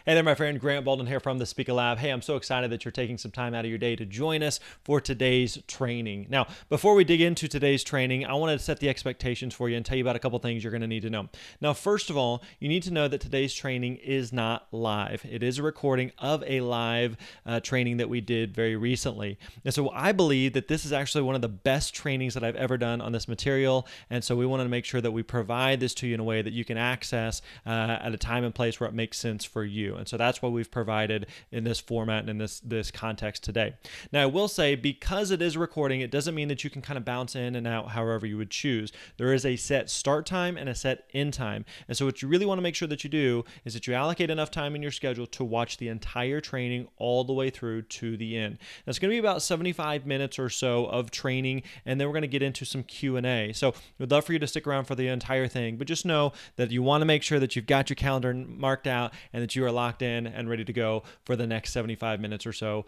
Hey there, my friend. Grant Bolden here from the Speaker Lab. Hey, I'm so excited that you're taking some time out of your day to join us for today's training. Now, before we dig into today's training, I want to set the expectations for you and tell you about a couple things you're going to need to know. Now, first of all, you need to know that today's training is not live. It is a recording of a live training that we did very recently. And so I believe that this is actually one of the best trainings that I've ever done on this material. And so we want to make sure that we provide this to you in a way that you can access at a time and place where it makes sense for you. And so that's what we've provided in this format and in this context today. Now, I will say, because it is a recording, it doesn't mean that you can kind of bounce in and out however you would choose. There is a set start time and a set end time. And so what you really want to make sure that you do is that you allocate enough time in your schedule to watch the entire training all the way through to the end. Now, it's going to be about 75 minutes or so of training, and then we're going to get into some Q&A. So we'd love for you to stick around for the entire thing, but just know that you want to make sure that you've got your calendar marked out and that you are locked in and ready to go for the next 75 minutes or so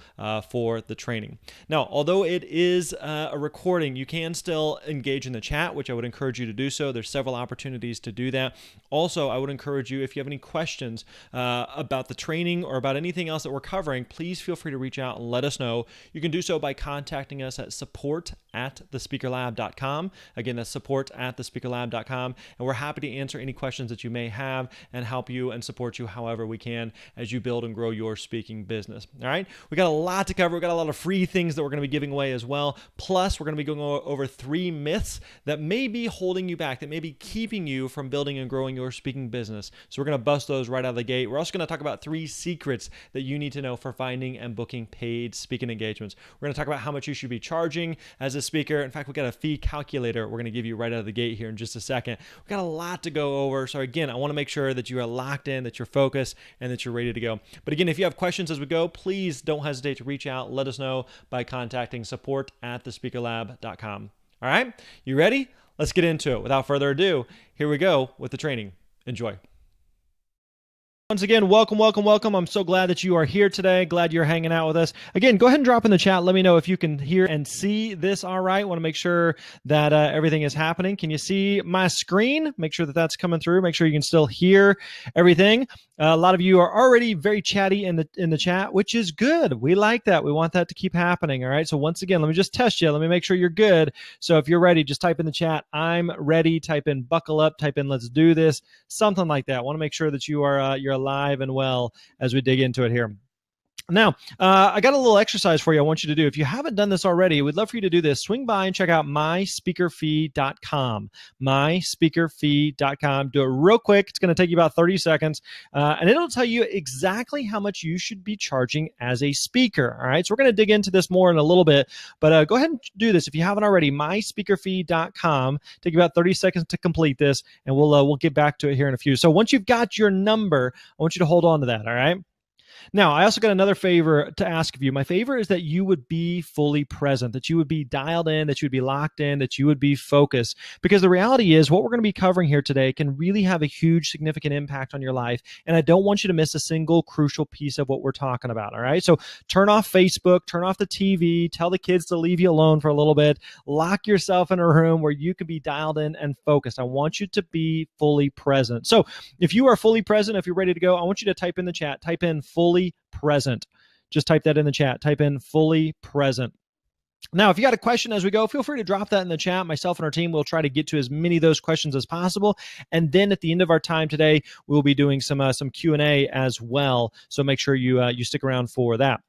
for the training. Now, although it is a recording, you can still engage in the chat, which I would encourage you to do so. There's several opportunities to do that. Also, I would encourage you, if you have any questions about the training or about anything else that we're covering, please feel free to reach out and let us know. You can do so by contacting us at support@thespeakerlab.com. Again, that's support@thespeakerlab.com. And we're happy to answer any questions that you may have and help you and support you however we can as you build and grow your speaking business. All right, we got a lot to cover. We got a lot of free things that we're going to be giving away as well. Plus, we're going to be going over 3 myths that may be holding you back, that may be keeping you from building and growing your speaking business. So we're going to bust those right out of the gate. We're also going to talk about 3 secrets that you need to know for finding and booking paid speaking engagements. We're going to talk about how much you should be charging as a speaker. In fact, we got a fee calculator we're going to give you right out of the gate here in just a second. We've got a lot to go over. So again, I want to make sure that you are locked in, that you're focused, and that you're ready to go. But again, if you have questions as we go, please don't hesitate to reach out. Let us know by contacting support@thespeakerlab.com. All right, you ready? Let's get into it. Without further ado, here we go with the training. Enjoy. Once again, welcome, welcome, welcome. I'm so glad that you are here today. Glad you're hanging out with us. Again, go ahead and drop in the chat. Let me know if you can hear and see this all right. Want to make sure that everything is happening. Can you see my screen? Make sure that that's coming through. Make sure you can still hear everything. A lot of you are already very chatty in the chat, which is good. We like that. We want that to keep happening. All right. So once again, let me just test you. Let me make sure you're good. So if you're ready, just type in the chat, "I'm ready." Type in "buckle up." Type in "let's do this." Something like that. I want to make sure that you are you're alive and well as we dig into it here. Now, I got a little exercise for you I want you to do. If you haven't done this already, we'd love for you to do this. Swing by and check out myspeakerfee.com. Myspeakerfee.com. Do it real quick. It's going to take you about 30 seconds, and it'll tell you exactly how much you should be charging as a speaker. All right, so we're going to dig into this more in a little bit, but go ahead and do this. If you haven't already, myspeakerfee.com. Take you about 30 seconds to complete this, and we'll get back to it here in a few. So once you've got your number, I want you to hold on to that, all right? Now, I also got another favor to ask of you. My favor is that you would be fully present, that you would be dialed in, that you would be locked in, that you would be focused. Because the reality is what we're going to be covering here today can really have a huge, significant impact on your life. And I don't want you to miss a single crucial piece of what we're talking about, all right? So turn off Facebook, turn off the TV, tell the kids to leave you alone for a little bit, lock yourself in a room where you can be dialed in and focused. I want you to be fully present. So if you are fully present, if you're ready to go, I want you to type in the chat, type in fully present. Just type that in the chat. Type in fully present. Now, if you got a question as we go, feel free to drop that in the chat. Myself and our team will try to get to as many of those questions as possible. And then at the end of our time today, we'll be doing some Q&A as well. So make sure you stick around for that.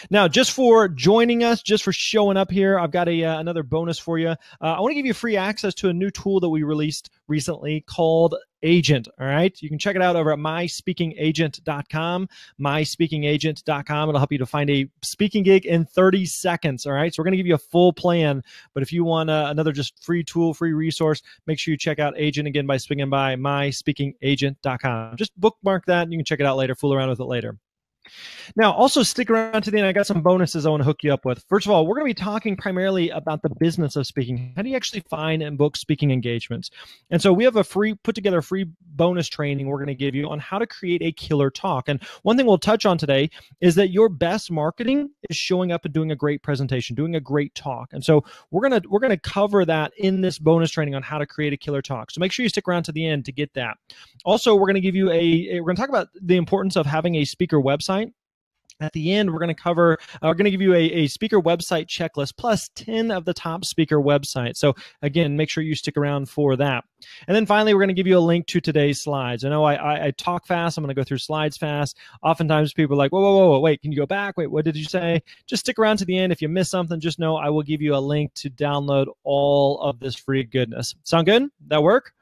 Now, just for joining us, just for showing up here, I've got another bonus for you. I want to give you free access to a new tool that we released recently called Agent. All right, you can check it out over at myspeakingagent.com. Myspeakingagent.com. It'll help you to find a speaking gig in 30 seconds. All right, so we're going to give you a full plan. But if you want another just free tool, free resource, make sure you check out Agent again by swinging by myspeakingagent.com. Just bookmark that, and you can check it out later. Fool around with it later. Now, also stick around to the end. I got some bonuses I want to hook you up with. First of all, we're going to be talking primarily about the business of speaking. How do you actually find and book speaking engagements? And so we have a put together free bonus training we're going to give you on how to create a killer talk. And one thing we'll touch on today is that your best marketing is showing up and doing a great presentation, doing a great talk. And so we're going to cover that in this bonus training on how to create a killer talk. So make sure you stick around to the end to get that. Also, we're going to give you we're going to talk about the importance of having a speaker website. At the end, we're going to give you a speaker website checklist plus 10 of the top speaker websites. So again, make sure you stick around for that. And then finally, we're going to give you a link to today's slides. I know I talk fast. I'm going to go through slides fast. Oftentimes people are like, whoa, wait, can you go back? Wait, what did you say? Just stick around to the end. If you miss something, just know I will give you a link to download all of this free goodness. Sound good? That work?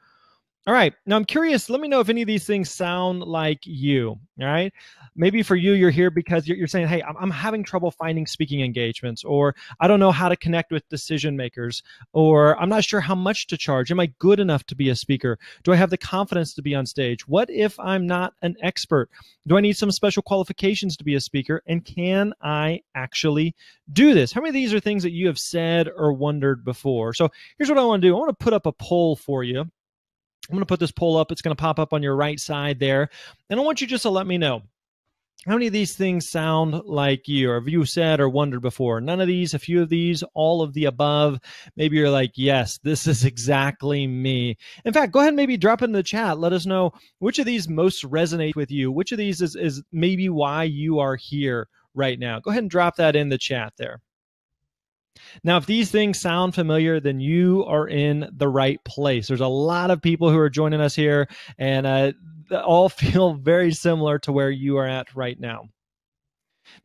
All right. Now, I'm curious. Let me know if any of these things sound like you. All right. Maybe for you, you're here because you're saying, hey, I'm having trouble finding speaking engagements, or I don't know how to connect with decision makers, or I'm not sure how much to charge. Am I good enough to be a speaker? Do I have the confidence to be on stage? What if I'm not an expert? Do I need some special qualifications to be a speaker? And can I actually do this? How many of these are things that you have said or wondered before? So here's what I want to do. I want to put up a poll for you. I'm going to put this poll up. It's going to pop up on your right side there. And I want you just to let me know, how many of these things sound like you, or have you said or wondered before? None of these, a few of these, all of the above. Maybe you're like, yes, this is exactly me. In fact, go ahead and maybe drop it in the chat. Let us know which of these most resonate with you. Which of these is maybe why you are here right now. Go ahead and drop that in the chat there. Now, if these things sound familiar, then you are in the right place. There's a lot of people who are joining us here, and all feel very similar to where you are at right now.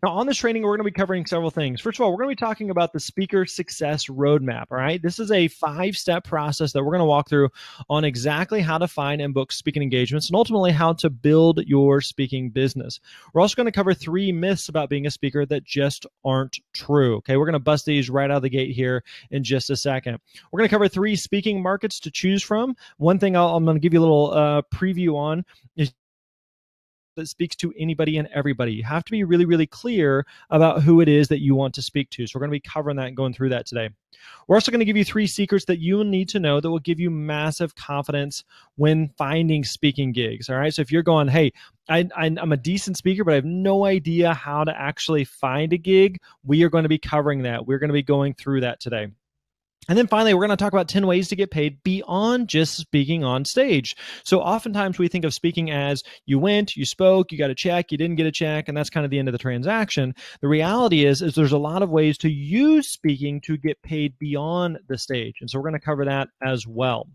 Now, on this training, we're going to be covering several things. First of all, we're going to be talking about the Speaker Success Roadmap, all right? This is a 5-step process that we're going to walk through on exactly how to find and book speaking engagements and ultimately how to build your speaking business. We're also going to cover 3 myths about being a speaker that just aren't true, okay? We're going to bust these right out of the gate here in just a second. We're going to cover 3 speaking markets to choose from. One thing I'm going to give you a little preview on is that speaks to anybody and everybody. You have to be really, really clear about who it is that you want to speak to. So we're going to be covering that and going through that today. We're also going to give you 3 secrets that you will need to know that will give you massive confidence when finding speaking gigs. All right. So if you're going, hey, I'm a decent speaker, but I have no idea how to actually find a gig, we are going to be covering that. We're going to be going through that today. And then finally, we're going to talk about 10 ways to get paid beyond just speaking on stage. So oftentimes we think of speaking as you went, you spoke, you got a check, you didn't get a check, and that's kind of the end of the transaction. The reality is there's a lot of ways to use speaking to get paid beyond the stage. And so we're going to cover that as well.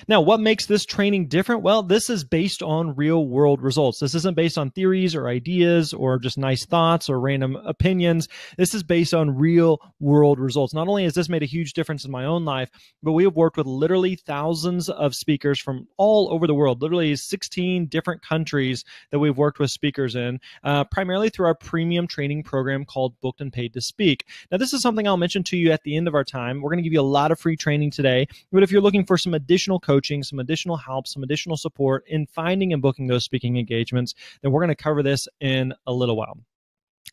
Now, what makes this training different? Well, this is based on real world results. This isn't based on theories or ideas or just nice thoughts or random opinions. This is based on real world results. Not only has this made a huge difference in my own life, but we have worked with literally thousands of speakers from all over the world, literally 16 different countries that we've worked with speakers in, primarily through our premium training program called Booked and Paid to Speak. Now, this is something I'll mention to you at the end of our time. We're going to give you a lot of free training today, but if you're looking for some additional coaching, some additional help, some additional support in finding and booking those speaking engagements, then we're going to cover this in a little while.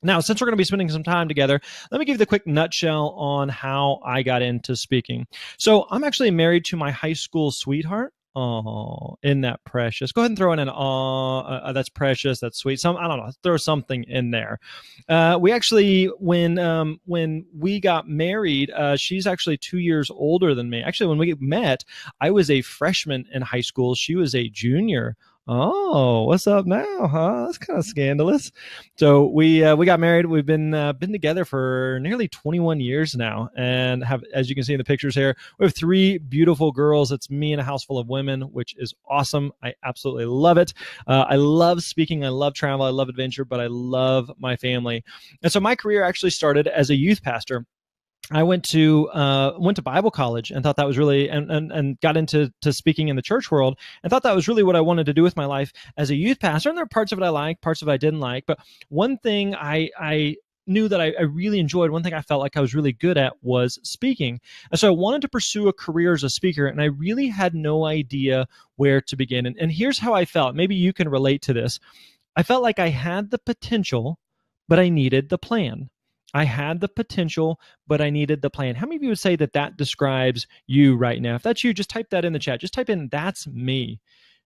Now, since we're going to be spending some time together, let me give you the quick nutshell on how I got into speaking. So I'm actually married to my high school sweetheart. Oh, isn't that precious? Go ahead and throw in an that's precious, that's sweet. I don't know, throw something in there. We actually, when we got married, she's actually 2 years older than me. Actually, when we met, I was a freshman in high school. She was a junior. Oh, what's up now, huh? That's kind of scandalous. So we got married. We've been together for nearly 21 years now, and have, as you can see in the pictures here, we have 3 beautiful girls. It's me and a house full of women, which is awesome. I absolutely love it. I love speaking. I love travel. I love adventure, but I love my family. And so my career actually started as a youth pastor. I went to Bible college and thought that was really, and got into speaking in the church world and thought that was really what I wanted to do with my life as a youth pastor. And there are parts of it I liked, parts of it I didn't like. But one thing I knew that I really enjoyed, one thing I felt like I was really good at was speaking. And so I wanted to pursue a career as a speaker, and I really had no idea where to begin. And here's how I felt. Maybe you can relate to this. I felt like I had the potential, but I needed the plan. I had the potential, but I needed the plan. How many of you would say that that describes you right now? If that's you, just type that in the chat. Just type in, that's me.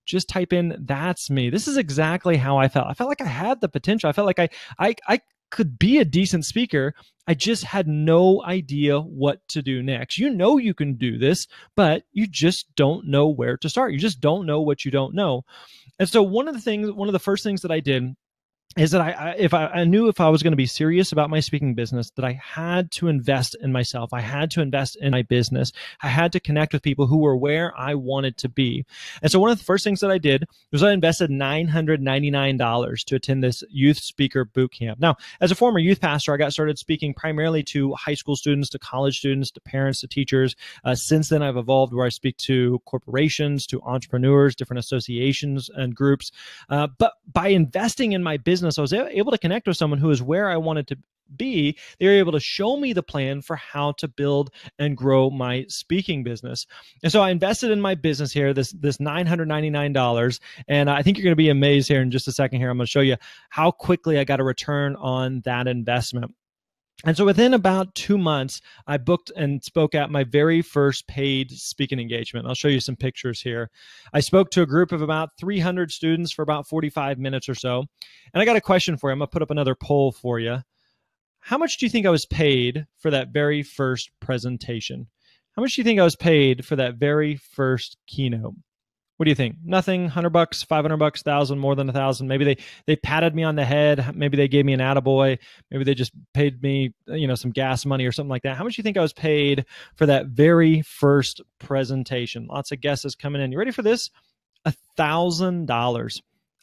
Just type in, that's me. This is exactly how I felt. I felt like I had the potential. I felt like I could be a decent speaker. I just had no idea what to do next. You know you can do this, but you just don't know where to start. You just don't know what you don't know. And so one of the first things that I did is that I knew if I was going to be serious about my speaking business, that I had to invest in myself. I had to invest in my business. I had to connect with people who were where I wanted to be. And so one of the first things that I did was I invested $999 to attend this youth speaker boot camp. Now, as a former youth pastor, I got started speaking primarily to high school students, to college students, to parents, to teachers. Since then, I've evolved where I speak to corporations, to entrepreneurs, different associations and groups. But by investing in my business, I was able to connect with someone who is where I wanted to be. They were able to show me the plan for how to build and grow my speaking business. And so I invested in my business here, this $999. And I think you're going to be amazed here in just a second here. I'm going to show you how quickly I got a return on that investment. And so within about 2 months, I booked and spoke at my very first paid speaking engagement. I'll show you some pictures here. I spoke to a group of about 300 students for about 45 minutes or so. And I got a question for you. I'm going to put up another poll for you. How much do you think I was paid for that very first presentation? How much do you think I was paid for that very first keynote? What do you think? Nothing, $100, $500, $1,000, more than $1,000. Maybe they patted me on the head. Maybe they gave me an attaboy. Maybe they just paid me, some gas money or something like that. How much do you think I was paid for that very first presentation? Lots of guesses coming in. You ready for this? $1,000.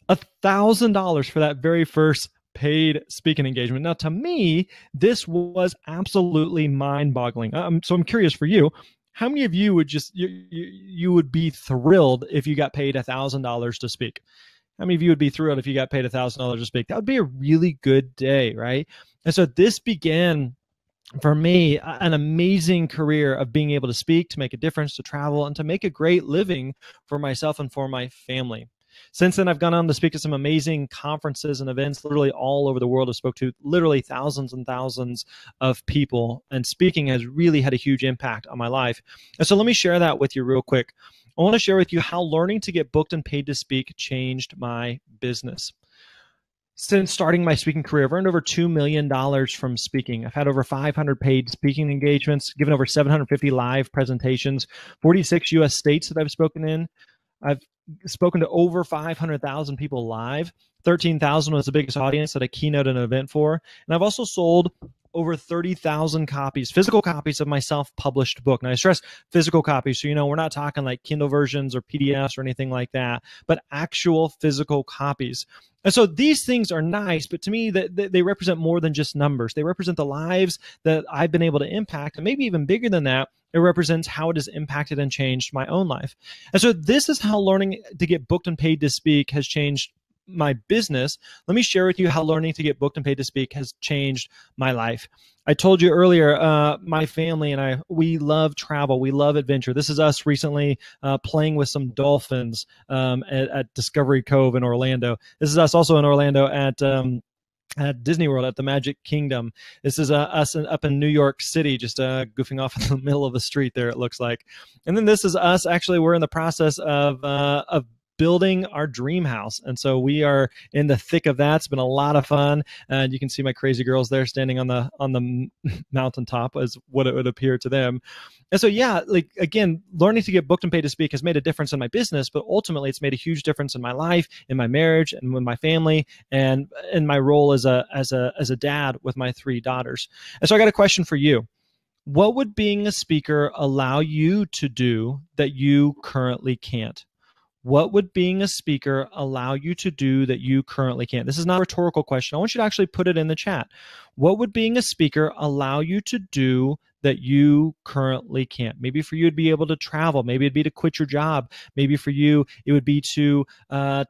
$1,000 for that very first paid speaking engagement. Now, to me, this was absolutely mind-boggling. So I'm curious for you. How many of you would you would be thrilled if you got paid $1,000 to speak? How many of you would be thrilled if you got paid $1,000 to speak? That would be a really good day, right? And so this began for me an amazing career of being able to speak, to make a difference, to travel, and to make a great living for myself and for my family. Since then, I've gone on to speak at some amazing conferences and events literally all over the world. I spoke to literally thousands and thousands of people, and speaking has really had a huge impact on my life. And so let me share that with you real quick. I want to share with you how learning to get booked and paid to speak changed my business. Since starting my speaking career, I've earned over $2 million from speaking. I've had over 500 paid speaking engagements, given over 750 live presentations, 46 U.S. states that I've spoken in. I've spoken to over 500,000 people live. 13,000 was the biggest audience that I keynoted an event for. And I've also sold over 30,000 copies, physical copies of my self-published book. Now, I stress physical copies, so we're not talking like Kindle versions or PDFs or anything like that, but actual physical copies. And so these things are nice, but to me, they represent more than just numbers. They represent the lives that I've been able to impact, and maybe even bigger than that, it represents how it has impacted and changed my own life. And so this is how learning to get booked and paid to speak has changed my business. Let me share with you how learning to get booked and paid to speak has changed my life. I told you earlier, my family and we love travel. We love adventure. This is us recently playing with some dolphins at Discovery Cove in Orlando. This is us also in Orlando at Disney World, at the Magic Kingdom. This is us up in New York City, just goofing off in the middle of the street there, it looks like. And then this is us. Actually, we're in the process of building our dream house. And so we are in the thick of that. It's been a lot of fun. And you can see my crazy girls there standing on the mountaintop as what it would appear to them. And so, yeah, like, again, learning to get booked and paid to speak has made a difference in my business, but ultimately it's made a huge difference in my life, in my marriage, and with my family, and in my role as a dad with my 3 daughters. And so I got a question for you. What would being a speaker allow you to do that you currently can't? What would being a speaker allow you to do that you currently can't? This is not a rhetorical question. I want you to actually put it in the chat. What would being a speaker allow you to do that you currently can't? Maybe for you, it'd be able to travel. Maybe it'd be to quit your job. Maybe for you, it would be to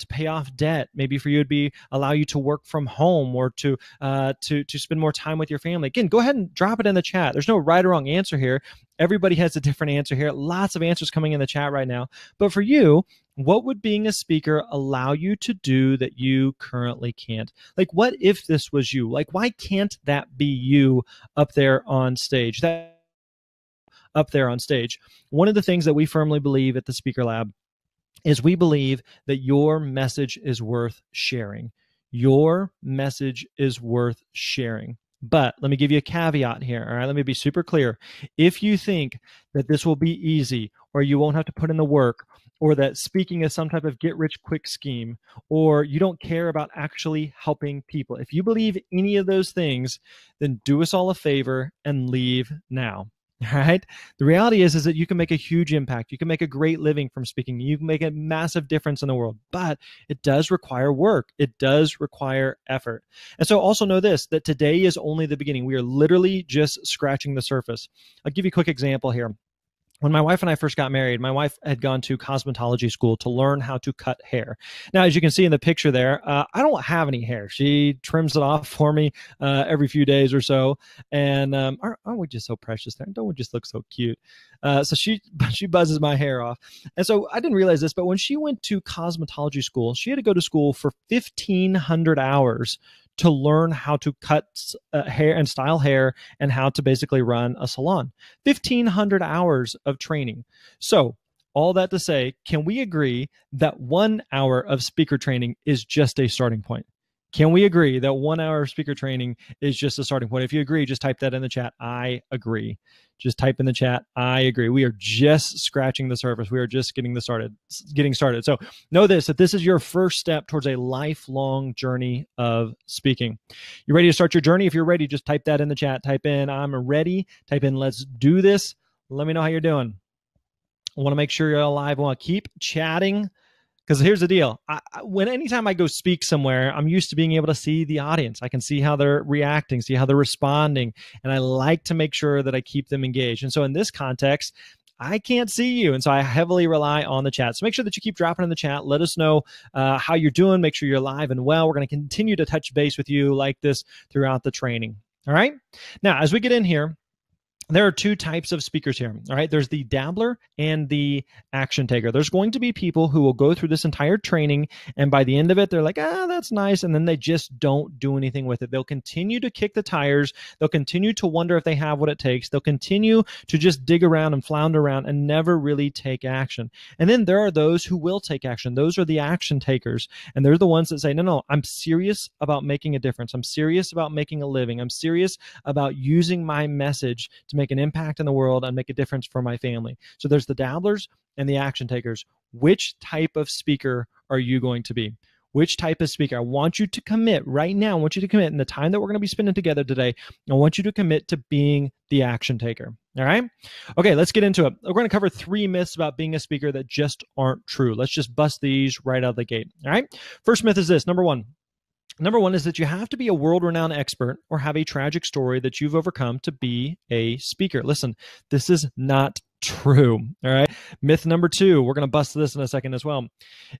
pay off debt. Maybe for you, it'd be allow you to work from home or to spend more time with your family. Again, go ahead and drop it in the chat. There's no right or wrong answer here. Everybody has a different answer here. Lots of answers coming in the chat right now. But for you, what would being a speaker allow you to do that you currently can't? Like, what if this was you? Like, why can't that be you up there on stage? One of the things that we firmly believe at the Speaker Lab is we believe that your message is worth sharing. Your message is worth sharing. But let me give you a caveat here. All right, let me be super clear. If you think that this will be easy, or you won't have to put in the work, or that speaking is some type of get-rich-quick scheme, or you don't care about actually helping people, if you believe any of those things, then do us all a favor and leave now. All right. The reality is that you can make a huge impact. You can make a great living from speaking. You can make a massive difference in the world, but it does require work. It does require effort. And so also know this, that today is only the beginning. We are literally just scratching the surface. I'll give you a quick example here. When my wife and I first got married, my wife had gone to cosmetology school to learn how to cut hair. Now, as you can see in the picture there, I don't have any hair. She trims it off for me every few days or so. And aren't we just so precious there? Don't we just look so cute? So she buzzes my hair off. And so I didn't realize this, but when she went to cosmetology school, she had to go to school for 1,500 hours to learn how to cut hair and style hair and how to basically run a salon. 1,500 hours of training. So all that to say, can we agree that 1 hour of speaker training is just a starting point? Can we agree that 1 hour of speaker training is just a starting point? If you agree, just type that in the chat. I agree. Just type in the chat. I agree. We are just scratching the surface. We are just getting started. So know this, that this is your first step towards a lifelong journey of speaking. You ready to start your journey? If you're ready, just type that in the chat. Type in, I'm ready. Type in, let's do this. Let me know how you're doing. I want to make sure you're alive. I want to keep chatting. Because here's the deal. Anytime I go speak somewhere, I'm used to being able to see the audience. I can see how they're reacting, see how they're responding. And I like to make sure that I keep them engaged. And so in this context, I can't see you. And so I heavily rely on the chat. So make sure that you keep dropping in the chat. Let us know how you're doing. Make sure you're alive and well. We're going to continue to touch base with you like this throughout the training. All right. Now, as we get in here, there are two types of speakers here, all right? There's the dabbler and the action taker. There's going to be people who will go through this entire training, and by the end of it, they're like, that's nice, and then they just don't do anything with it. They'll continue to kick the tires. They'll continue to wonder if they have what it takes. They'll continue to just dig around and flounder around and never really take action. And then there are those who will take action. Those are the action takers, and they're the ones that say, no, I'm serious about making a difference. I'm serious about making a living. I'm serious about using my message to make an impact in the world and make a difference for my family. So there's the dabblers and the action takers. Which type of speaker are you going to be? Which type of speaker? I want you to commit right now. I want you to commit in the time that we're going to be spending together today. I want you to commit to being the action taker. All right? Okay, let's get into it. We're going to cover 3 myths about being a speaker that just aren't true. Let's just bust these right out of the gate. All right? First myth is this. Number one is that you have to be a world-renowned expert or have a tragic story that you've overcome to be a speaker. Listen, this is not true. All right. Myth number 2, we're going to bust this in a second as well,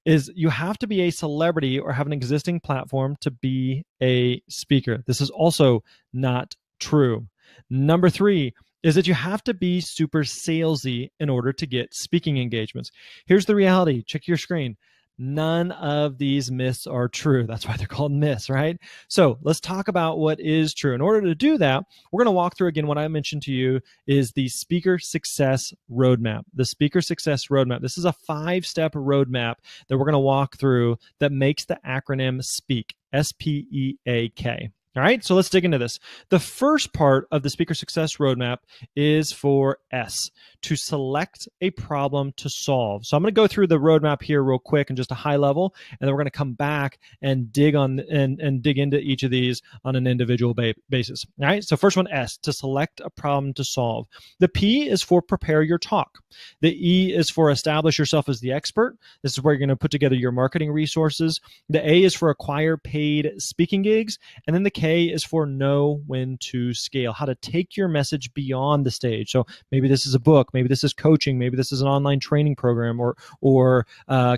is you have to be a celebrity or have an existing platform to be a speaker. This is also not true. Number 3 is that you have to be super salesy in order to get speaking engagements. Here's the reality. Check your screen. None of these myths are true. That's why they're called myths, right? So let's talk about what is true. In order to do that, we're going to walk through again what I mentioned to you is the Speaker Success Roadmap. The Speaker Success Roadmap. This is a 5-step roadmap that we're going to walk through that makes the acronym SPEAK, S-P-E-A-K. All right, so let's dig into this. The first part of the Speaker Success Roadmap is for S, to select a problem to solve. So I'm going to go through the roadmap here real quick and just a high level, and then we're going to come back and dig on and dig into each of these on an individual basis. All right, so first one, S, to select a problem to solve. The P is for prepare your talk. The E is for establish yourself as the expert. This is where you're going to put together your marketing resources. The A is for acquire paid speaking gigs, and then the K is for know when to scale, how to take your message beyond the stage. So maybe this is a book, maybe this is coaching, maybe this is an online training program or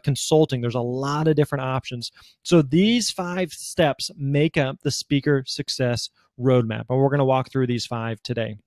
consulting. There's a lot of different options. So these 5 steps make up the Speaker Success Roadmap, and we're going to walk through these 5 today.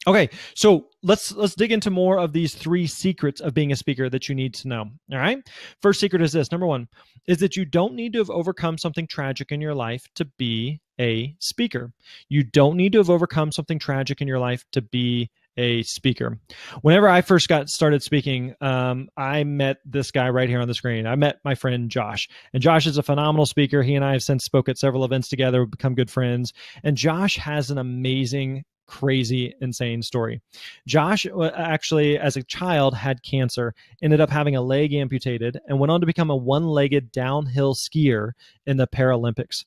Okay, so let's dig into more of these 3 secrets of being a speaker that you need to know. All right. First secret is this. Number 1 is that you don't need to have overcome something tragic in your life to be a speaker. You don't need to have overcome something tragic in your life to be a speaker. Whenever I first got started speaking, I met this guy right here on the screen. I met my friend Josh, and Josh is a phenomenal speaker. He and I have since spoke at several events together, we've become good friends, and Josh has an amazing, crazy, insane story. Josh actually, as a child, had cancer, ended up having a leg amputated, and went on to become a one-legged downhill skier in the Paralympics.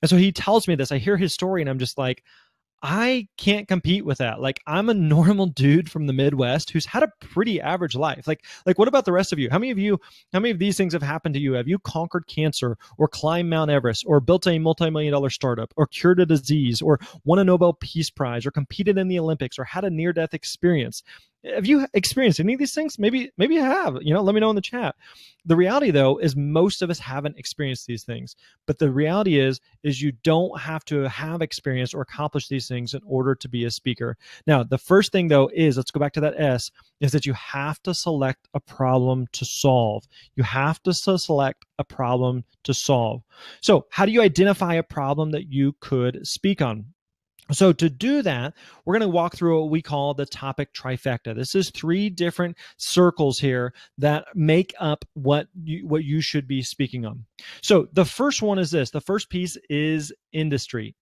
And so he tells me this. I hear his story, and I'm just like, I can't compete with that. Like, I'm a normal dude from the Midwest who's had a pretty average life. Like what about the rest of you? How many of these things have happened to you? Have you conquered cancer, or climbed Mount Everest, or built a multi-million-dollar startup, or cured a disease, or won a Nobel Peace Prize, or competed in the Olympics, or had a near-death experience? Have you experienced any of these things? Maybe you have. Let me know in the chat. The reality, though, is most of us haven't experienced these things. But the reality is you don't have to have experienced or accomplished these things in order to be a speaker. Now, the first thing, though, is, let's go back to that S, is that you have to select a problem to solve. You have to select a problem to solve. So how do you identify a problem that you could speak on? So to do that, we're going to walk through what we call the topic trifecta. This is 3 different circles here that make up what you should be speaking on. So the first one is this. The first piece is industry,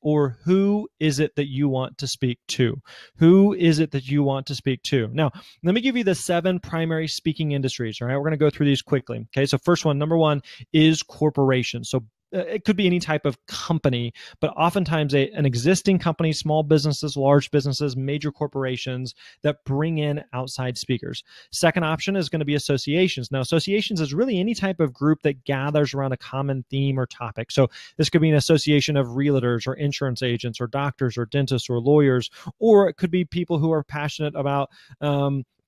or who is it that you want to speak to? Who is it that you want to speak to? Now, let me give you the 7 primary speaking industries. All right, we're going to go through these quickly. Okay, so first one, number 1 is corporations. So it could be any type of company, but oftentimes an existing company, small businesses, large businesses, major corporations that bring in outside speakers. Second option is going to be associations. Now, associations is really any type of group that gathers around a common theme or topic. So this could be an association of realtors or insurance agents or doctors or dentists or lawyers, or it could be people who are passionate about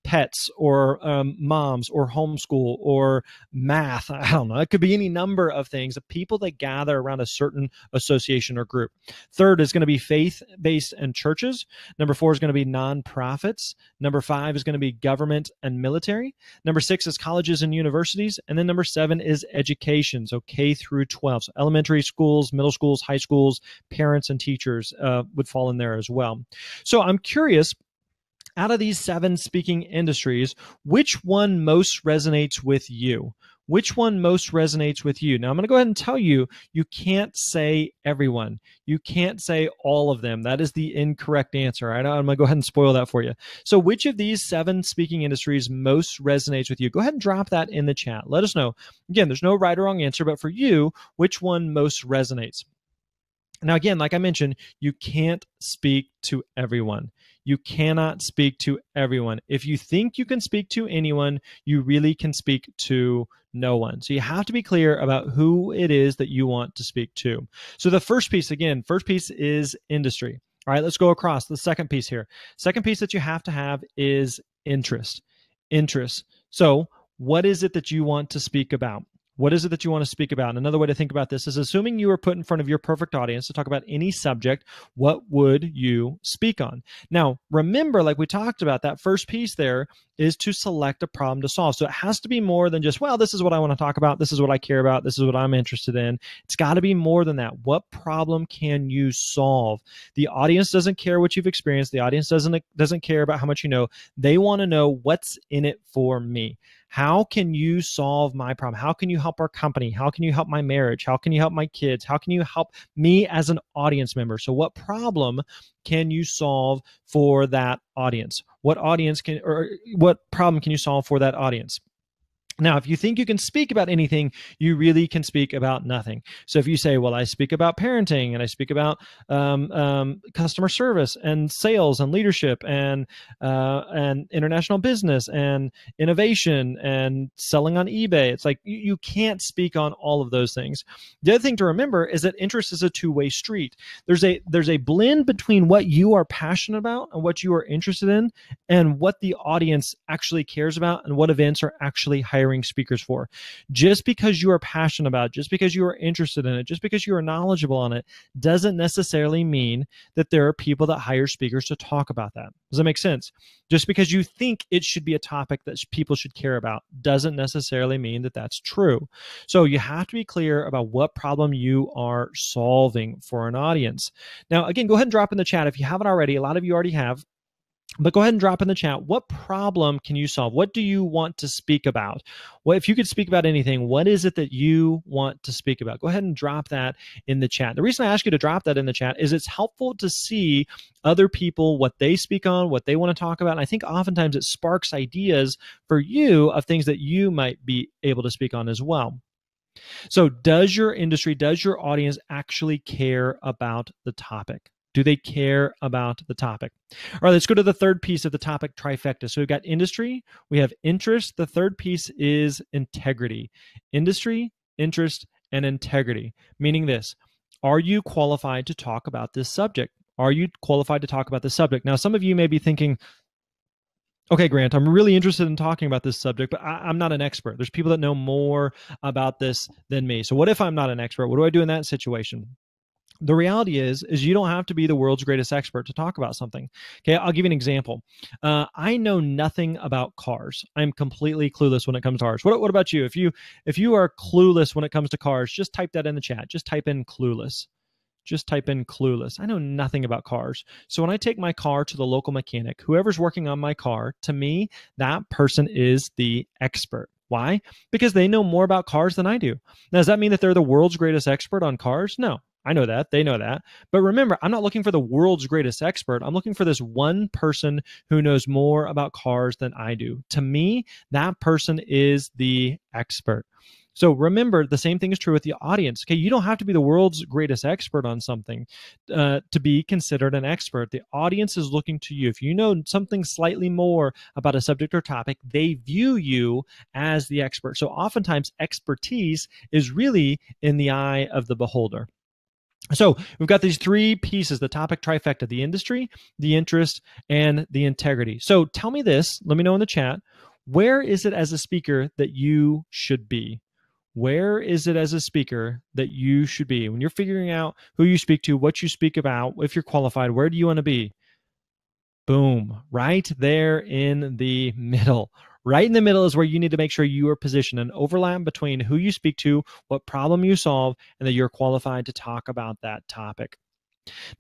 pets or moms or homeschool or math. I don't know. It could be any number of things, of people that gather around a certain association or group. Third is going to be faith-based and churches. Number 4 is going to be nonprofits. Number 5 is going to be government and military. Number 6 is colleges and universities. And then number 7 is education. So K through 12. So elementary schools, middle schools, high schools, parents and teachers would fall in there as well. So I'm curious, out of these 7 speaking industries, which one most resonates with you? Which one most resonates with you? Now, I'm going to go ahead and tell you, you can't say everyone. You can't say all of them. That is the incorrect answer. I'm going to go ahead and spoil that for you. So which of these 7 speaking industries most resonates with you? Go ahead and drop that in the chat. Let us know. Again, there's no right or wrong answer, but for you, which one most resonates? Now, again, like I mentioned, you can't speak to everyone. You cannot speak to everyone. If you think you can speak to anyone, you really can speak to no one. So you have to be clear about who it is that you want to speak to. So the first piece is industry. All right, let's go across the second piece here. Second piece that you have to have is interest. So what is it that you want to speak about? What is it that you want to speak about? And another way to think about this is, assuming you were put in front of your perfect audience to talk about any subject, what would you speak on? Now, remember, like we talked about, that first piece there is to select a problem to solve. So it has to be more than just, well, this is what I want to talk about. This is what I care about. This is what I'm interested in. It's got to be more than that. What problem can you solve? The audience doesn't care what you've experienced. The audience doesn't care about how much you know. They want to know, what's in it for me? How can you solve my problem? How can you help our company? How can you help my marriage? How can you help my kids? How can you help me as an audience member? So what problem can you solve for that audience? What problem can you solve for that audience? Now, if you think you can speak about anything, you really can speak about nothing. So if you say, well, I speak about parenting, and I speak about customer service and sales and leadership and international business and innovation and selling on eBay, it's like you can't speak on all of those things. The other thing to remember is that interest is a two-way street. There's a blend between what you are passionate about and what you are interested in, and what the audience actually cares about, and what events are actually hiring hiring speakers for. Just because you are passionate about it, just because you are interested in it, just because you are knowledgeable on it, doesn't necessarily mean that there are people that hire speakers to talk about that. Does that make sense? Just because you think it should be a topic that people should care about doesn't necessarily mean that that's true. So you have to be clear about what problem you are solving for an audience. Now, again, go ahead and drop in the chat if you haven't already. A lot of you already have. But go ahead and drop in the chat. What problem can you solve? What do you want to speak about? Well, if you could speak about anything, what is it that you want to speak about? Go ahead and drop that in the chat. The reason I ask you to drop that in the chat is it's helpful to see other people, what they speak on, what they want to talk about. And I think oftentimes it sparks ideas for you of things that you might be able to speak on as well. So does your industry, does your audience actually care about the topic? Do they care about the topic? All right, let's go to the third piece of the topic trifecta. So we've got industry, we have interest. The third piece is integrity. Industry, interest, and integrity. Meaning this, are you qualified to talk about this subject? Are you qualified to talk about this subject? Now, some of you may be thinking, okay, Grant, I'm really interested in talking about this subject, but I'm not an expert. There's people that know more about this than me. So what if I'm not an expert? What do I do in that situation? The reality is you don't have to be the world's greatest expert to talk about something. Okay, I'll give you an example. I know nothing about cars. I'm completely clueless when it comes to cars. What about you? If you are clueless when it comes to cars, just type that in the chat. Just type in clueless. Just type in clueless. I know nothing about cars. So when I take my car to the local mechanic, whoever's working on my car, to me, that person is the expert. Why? Because they know more about cars than I do. Now, does that mean that they're the world's greatest expert on cars? No. I know that. They know that. But remember, I'm not looking for the world's greatest expert. I'm looking for this one person who knows more about cars than I do. To me, that person is the expert. So remember, the same thing is true with the audience. Okay, you don't have to be the world's greatest expert on something to be considered an expert. The audience is looking to you. If you know something slightly more about a subject or topic, they view you as the expert. So oftentimes, expertise is really in the eye of the beholder. So we've got these three pieces, the topic trifecta, the industry, the interest, and the integrity. So tell me this, let me know in the chat, where is it as a speaker that you should be? Where is it as a speaker that you should be? When you're figuring out who you speak to, what you speak about, if you're qualified, where do you want to be? Boom, right there in the middle. Right in the middle is where you need to make sure you are positioned, an overlap between who you speak to, what problem you solve, and that you're qualified to talk about that topic.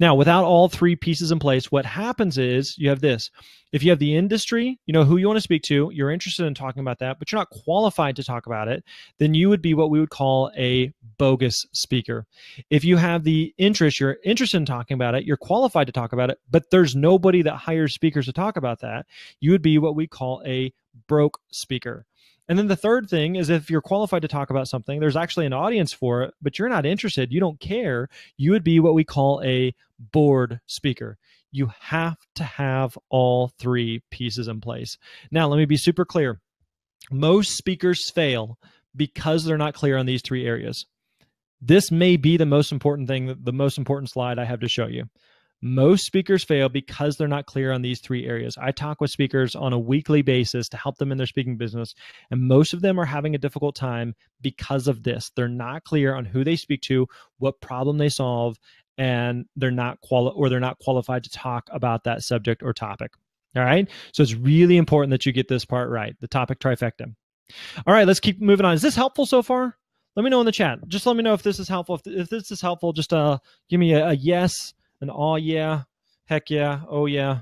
Now, without all three pieces in place, what happens is you have this. If you have the industry, you know who you want to speak to, you're interested in talking about that, but you're not qualified to talk about it, then you would be what we would call a bogus speaker. If you have the interest, you're interested in talking about it, you're qualified to talk about it, but there's nobody that hires speakers to talk about that, you would be what we call a broke speaker. And then the third thing is if you're qualified to talk about something, there's actually an audience for it, but you're not interested, you don't care, you would be what we call a bored speaker. You have to have all three pieces in place. Now, let me be super clear. Most speakers fail because they're not clear on these three areas. This may be the most important thing, the most important slide I have to show you. Most speakers fail because they're not clear on these three areas. I talk with speakers on a weekly basis to help them in their speaking business, and most of them are having a difficult time because of this. They're not clear on who they speak to, what problem they solve, and they're not qualified to talk about that subject or topic. All right? So it's really important that you get this part right, the topic trifecta. All right, let's keep moving on. Is this helpful so far? Let me know in the chat. Just let me know if this is helpful. If this is helpful, just give me a yes, an oh yeah, heck yeah, oh yeah,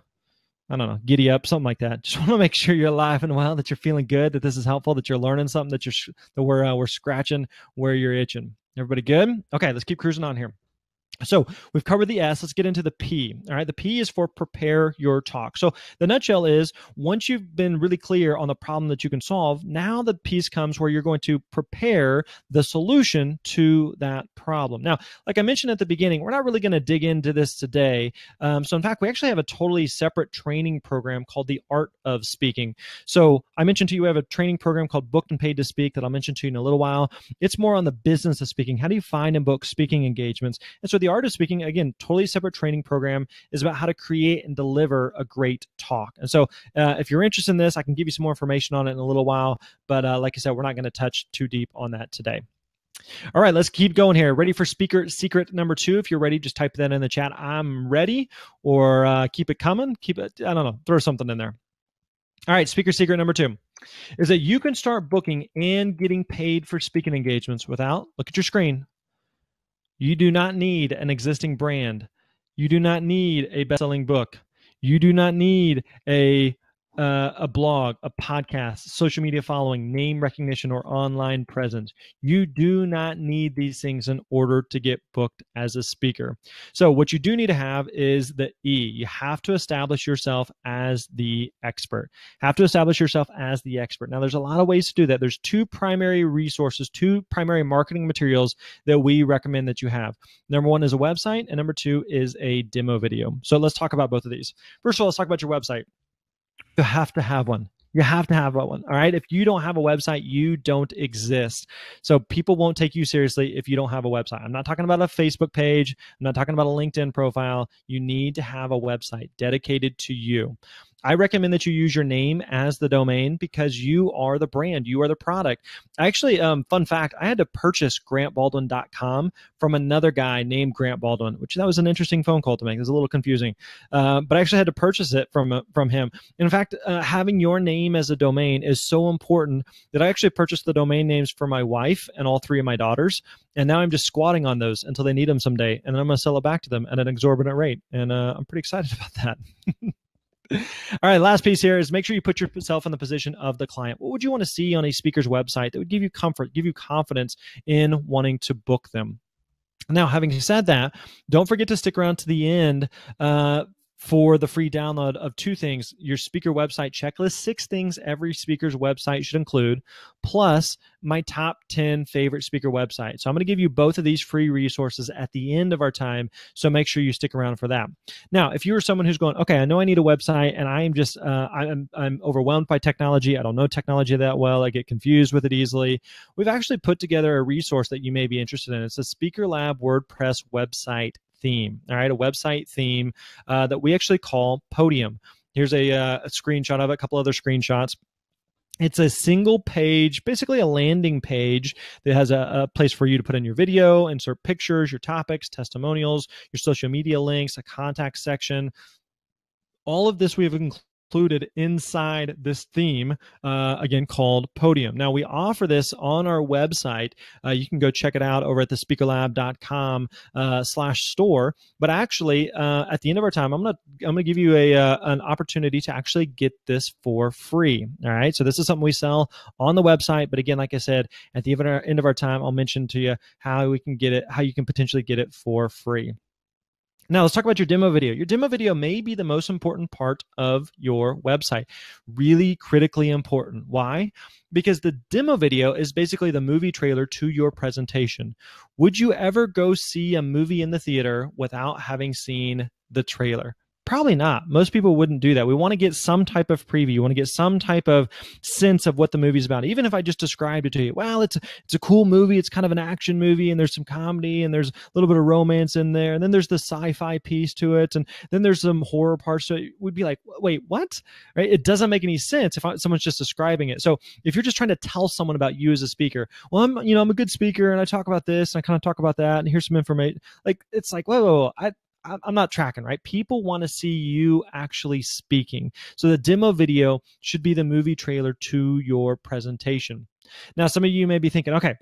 I don't know, giddy up, something like that. Just want to make sure you're alive and well, that you're feeling good, that this is helpful, that you're learning something, that we're scratching where you're itching. Everybody good? Okay, let's keep cruising on here. So we've covered the S. Let's get into the P. All right. The P is for prepare your talk. So the nutshell is once you've been really clear on the problem that you can solve, now the piece comes where you're going to prepare the solution to that problem. Now, like I mentioned at the beginning, we're not really going to dig into this today. So in fact, we actually have a totally separate training program called the Art of Speaking. So I mentioned to you, we have a training program called Booked and Paid to Speak that I'll mention to you in a little while. It's more on the business of speaking. How do you find and book speaking engagements? And so the The Art of Speaking, again, totally separate training program, is about how to create and deliver a great talk. And so if you're interested in this, I can give you some more information on it in a little while. But like I said, we're not going to touch too deep on that today. All right, let's keep going here. Ready for speaker secret number 2? If you're ready, just type that in the chat. I'm ready, or keep it coming. Keep it, I don't know, throw something in there. All right, speaker secret number 2 is that you can start booking and getting paid for speaking engagements without, look at your screen, you do not need an existing brand. You do not need a best-selling book. You do not need a blog, a podcast, social media following, name recognition, or online presence. You do not need these things in order to get booked as a speaker. So what you do need to have is the E. You have to establish yourself as the expert. Have to establish yourself as the expert. Now, there's a lot of ways to do that. There's 2 primary resources, 2 primary marketing materials that we recommend that you have. Number 1 is a website, and number 2 is a demo video. So let's talk about both of these. First of all, let's talk about your website. You have to have one. You have to have one. All right. If you don't have a website, you don't exist. So people won't take you seriously if you don't have a website. I'm not talking about a Facebook page. I'm not talking about a LinkedIn profile. You need to have a website dedicated to you. I recommend that you use your name as the domain because you are the brand. You are the product. Actually, fun fact, I had to purchase grantbaldwin.com from another guy named Grant Baldwin, which that was an interesting phone call to make. It was a little confusing, but I actually had to purchase it from him. In fact, having your name as a domain is so important that I actually purchased the domain names for my wife and all 3 of my daughters. And now I'm just squatting on those until they need them someday. And then I'm going to sell it back to them at an exorbitant rate. And I'm pretty excited about that. All right, last piece here is make sure you put yourself in the position of the client. What would you want to see on a speaker's website that would give you comfort, give you confidence in wanting to book them? Now, having said that, don't forget to stick around to the end for the free download of 2 things: your speaker website checklist, 6 things every speaker's website should include, plus my top 10 favorite speaker websites. So I'm going to give you both of these free resources at the end of our time, so make sure you stick around for that. Now, if you're someone who's going, okay, I know I need a website, and I am just I'm overwhelmed by technology. I don't know technology that well. I get confused with it easily. We've actually put together a resource that you may be interested in. It's a Speaker Lab WordPress website theme. All right, a website theme that we actually call Podium. Here's a screenshot of it, a couple other screenshots. It's a single page, basically a landing page that has a place for you to put in your video, insert pictures, your topics, testimonials, your social media links, a contact section. All of this we have included inside this theme, again, called Podium. Now, we offer this on our website. You can go check it out over at thespeakerlab.com/store. But actually, at the end of our time, I'm gonna give you an opportunity to actually get this for free. All right. So this is something we sell on the website. But again, like I said, at the end of our time, I'll mention to you how we can get it, how you can potentially get it for free. Now, let's talk about your demo video. Your demo video may be the most important part of your website. Really critically important. Why? Because the demo video is basically the movie trailer to your presentation. Would you ever go see a movie in the theater without having seen the trailer? Probably not. Most people wouldn't do that. We want to get some type of preview. You want to get some type of sense of what the movie's about. Even if I just described it to you, well, it's a cool movie. It's kind of an action movie, and there's some comedy, and there's a little bit of romance in there, and then there's the sci-fi piece to it, and then there's some horror parts to it. We'd be like, wait, what? Right? It doesn't make any sense if someone's just describing it. So if you're just trying to tell someone about you as a speaker, well, I'm a good speaker, and I talk about this, and I kind of talk about that, and here's some information. Like, it's like, whoa, I'm not tracking, right? People want to see you actually speaking. So the demo video should be the movie trailer to your presentation. Now, some of you may be thinking, okay,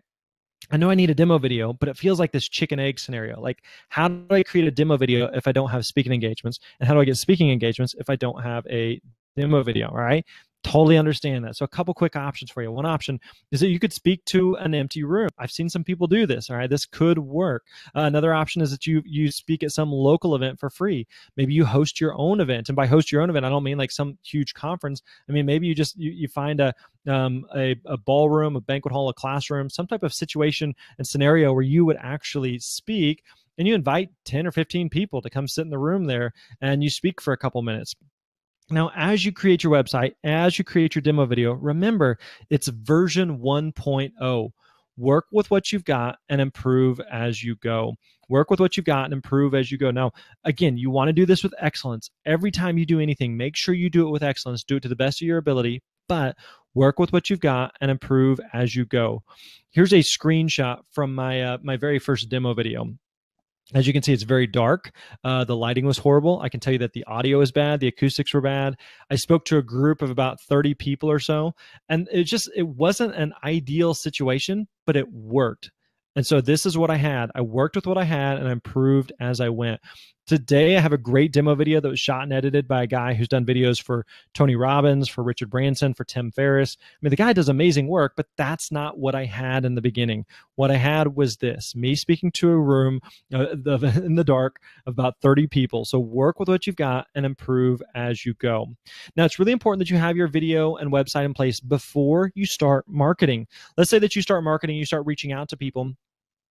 I know I need a demo video, but it feels like this chicken egg scenario. Like, how do I create a demo video if I don't have speaking engagements? And how do I get speaking engagements if I don't have a demo video, all right? Totally understand that. So a couple quick options for you. One option is that you could speak to an empty room. I've seen some people do this. All right, this could work. Another option is that you speak at some local event for free. Maybe you host your own event, and by host your own event, I don't mean like some huge conference. I mean maybe you find a ballroom, a banquet hall, a classroom, some type of situation and scenario where you would actually speak, and you invite 10 or 15 people to come sit in the room there, and you speak for a couple minutes. Now, as you create your website, as you create your demo video, remember it's version 1.0. work with what you've got and improve as you go. Work with what you've got and improve as you go. Now, again, you want to do this with excellence. Every time you do anything, make sure you do it with excellence. Do it to the best of your ability, but work with what you've got and improve as you go. Here's a screenshot from my very first demo video. As you can see, it's very dark. The lighting was horrible. I can tell you that the audio is bad. The acoustics were bad. I spoke to a group of about 30 people or so, and it wasn't an ideal situation, but it worked. And so this is what I had. I worked with what I had and I improved as I went. Today, I have a great demo video that was shot and edited by a guy who's done videos for Tony Robbins, for Richard Branson, for Tim Ferriss. I mean, the guy does amazing work, but that's not what I had in the beginning. What I had was this, me speaking to a room in the dark of about 30 people. So work with what you've got and improve as you go. Now, it's really important that you have your video and website in place before you start marketing. Let's say that you start marketing, you start reaching out to people,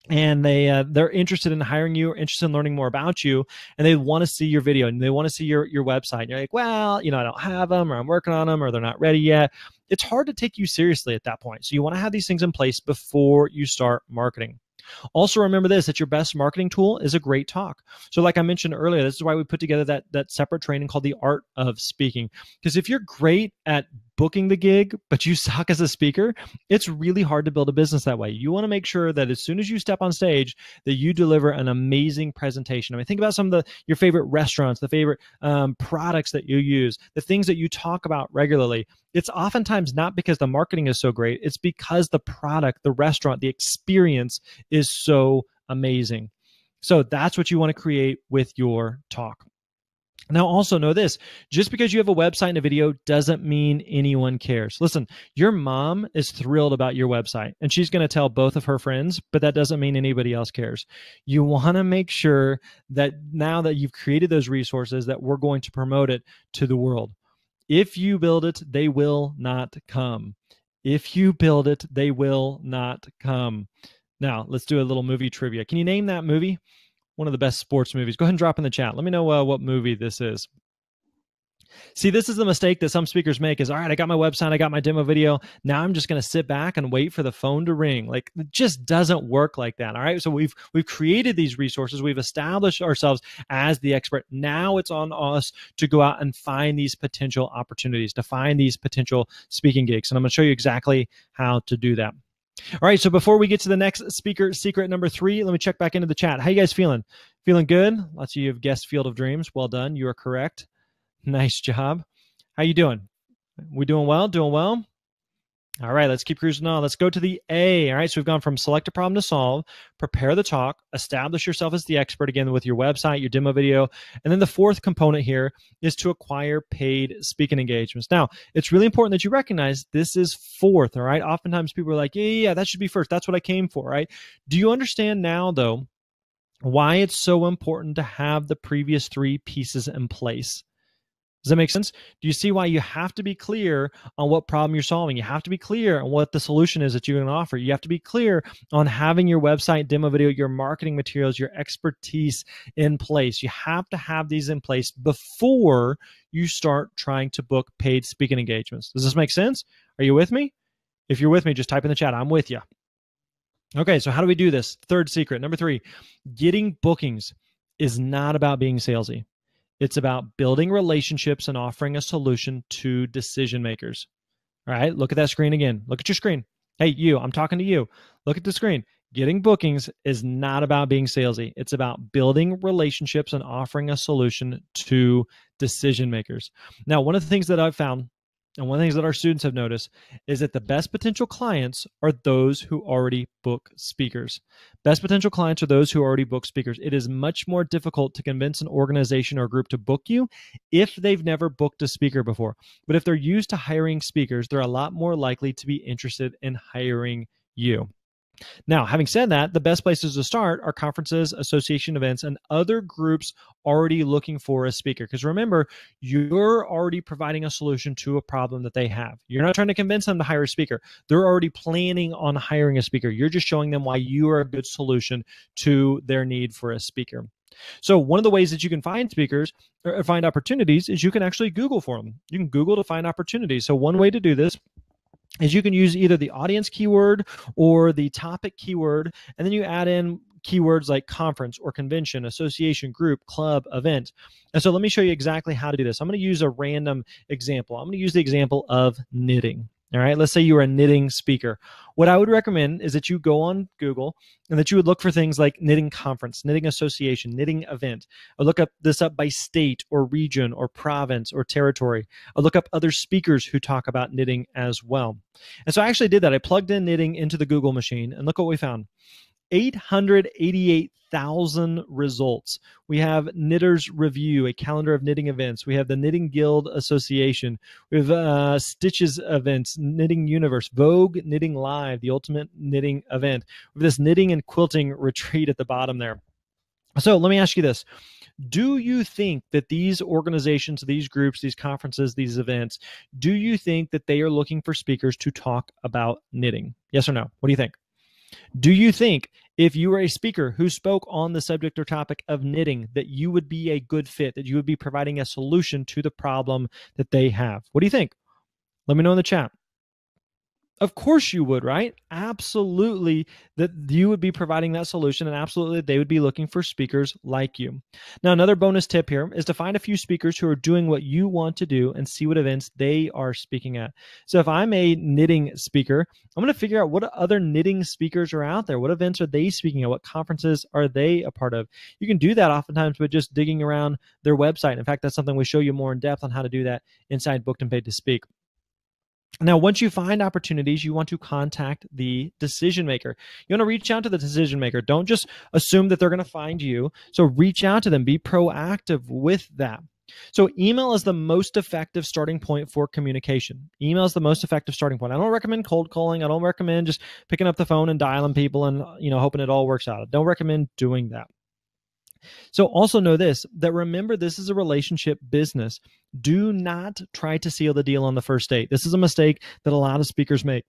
and they're interested in hiring you or interested in learning more about you, and they want to see your video and they want to see your website. And you're like, well, I don't have them, or I'm working on them, or they're not ready yet. It's hard to take you seriously at that point. So you want to have these things in place before you start marketing. Also, remember this, that your best marketing tool is a great talk. So like I mentioned earlier, this is why we put together that separate training called the Art of Speaking. Because if you're great at booking the gig, but you suck as a speaker, it's really hard to build a business that way. You want to make sure that as soon as you step on stage, that you deliver an amazing presentation. I mean, think about some of your favorite restaurants, the favorite products that you use, the things that you talk about regularly. It's oftentimes not because the marketing is so great. It's because the product, the restaurant, the experience is so amazing. So that's what you want to create with your talk. Now, also know this, just because you have a website and a video doesn't mean anyone cares. Listen, your mom is thrilled about your website and she's going to tell both of her friends, but that doesn't mean anybody else cares. You want to make sure that now that you've created those resources, that we're going to promote it to the world. If you build it, they will not come. If you build it, they will not come. Now, let's do a little movie trivia. Can you name that movie? One of the best sports movies. Go ahead and drop in the chat. Let me know what movie this is. See, this is the mistake that some speakers make is, all right, I got my website, I got my demo video. Now I'm just going to sit back and wait for the phone to ring. Like, it just doesn't work like that. All right. So we've created these resources. We've established ourselves as the expert. Now it's on us to go out and find these potential opportunities, to find these potential speaking gigs. And I'm going to show you exactly how to do that. All right, so before we get to the next speaker secret number 3, let me check back into the chat. How you guys feeling? Feeling good? Lots of you have guessed Field of Dreams. Well done. You are correct. Nice job. How you doing? We doing well? Doing well? All right, let's keep cruising on. Let's go to the A. All right, so we've gone from select a problem to solve, prepare the talk, establish yourself as the expert, again, with your website, your demo video. And then the fourth component here is to acquire paid speaking engagements. Now, it's really important that you recognize this is fourth, all right? Oftentimes people are like, yeah, that should be first. That's what I came for, right? Do you understand now, though, why it's so important to have the previous 3 pieces in place? Does that make sense? Do you see why you have to be clear on what problem you're solving? You have to be clear on what the solution is that you're going to offer. You have to be clear on having your website, demo video, your marketing materials, your expertise in place. You have to have these in place before you start trying to book paid speaking engagements. Does this make sense? Are you with me? If you're with me, just type in the chat. I'm with you. Okay, so how do we do this? Third secret. Number 3, getting bookings is not about being salesy. It's about building relationships and offering a solution to decision makers. All right, look at that screen again. Look at your screen. Hey, you, I'm talking to you. Look at the screen. Getting bookings is not about being salesy. It's about building relationships and offering a solution to decision makers. Now, one of the things that I've found, and one of the things that our students have noticed, is that the best potential clients are those who already book speakers. Best potential clients are those who already book speakers. It is much more difficult to convince an organization or group to book you if they've never booked a speaker before. But if they're used to hiring speakers, they're a lot more likely to be interested in hiring you. Now, having said that, the best places to start are conferences, association events, and other groups already looking for a speaker. Because remember, you're already providing a solution to a problem that they have. You're not trying to convince them to hire a speaker. They're already planning on hiring a speaker. You're just showing them why you are a good solution to their need for a speaker. So one of the ways that you can find speakers or find opportunities is you can actually Google for them. You can Google to find opportunities. So one way to do this is you can use either the audience keyword or the topic keyword, and then you add in keywords like conference or convention, association, group, club, event. And so let me show you exactly how to do this. I'm going to use a random example. I'm going to use the example of knitting. All right, let's say you're a knitting speaker. What I would recommend is that you go on Google and that you would look for things like knitting conference, knitting association, knitting event. I'll look this up by state or region or province or territory. I'll look up other speakers who talk about knitting as well. And so I actually did that. I plugged in knitting into the Google machine, and look what we found. 888,000 results. We have Knitters Review, a calendar of knitting events. We have the Knitting Guild Association. We have Stitches events, Knitting Universe, Vogue Knitting Live, the ultimate knitting event. We have this knitting and quilting retreat at the bottom there. So let me ask you this. Do you think that these organizations, these groups, these conferences, these events, do you think that they are looking for speakers to talk about knitting? Yes or no? What do you think? Do you think if you were a speaker who spoke on the subject or topic of knitting that you would be a good fit, that you would be providing a solution to the problem that they have? What do you think? Let me know in the chat. Of course you would, right? Absolutely, that you would be providing that solution, and absolutely they would be looking for speakers like you. Now, another bonus tip here is to find a few speakers who are doing what you want to do and see what events they are speaking at. So if I'm a knitting speaker, I'm going to figure out what other knitting speakers are out there. What events are they speaking at? What conferences are they a part of? You can do that oftentimes by just digging around their website. In fact, that's something we show you more in depth on how to do that inside Booked and Paid to Speak. Now, once you find opportunities, you want to contact the decision maker. You want to reach out to the decision maker. Don't just assume that they're going to find you. So reach out to them. Be proactive with that. So email is the most effective starting point for communication. Email is the most effective starting point. I don't recommend cold calling. I don't recommend just picking up the phone and dialing people and hoping it all works out. I don't recommend doing that. So also know this, that remember, this is a relationship business. Do not try to seal the deal on the first date. This is a mistake that a lot of speakers make,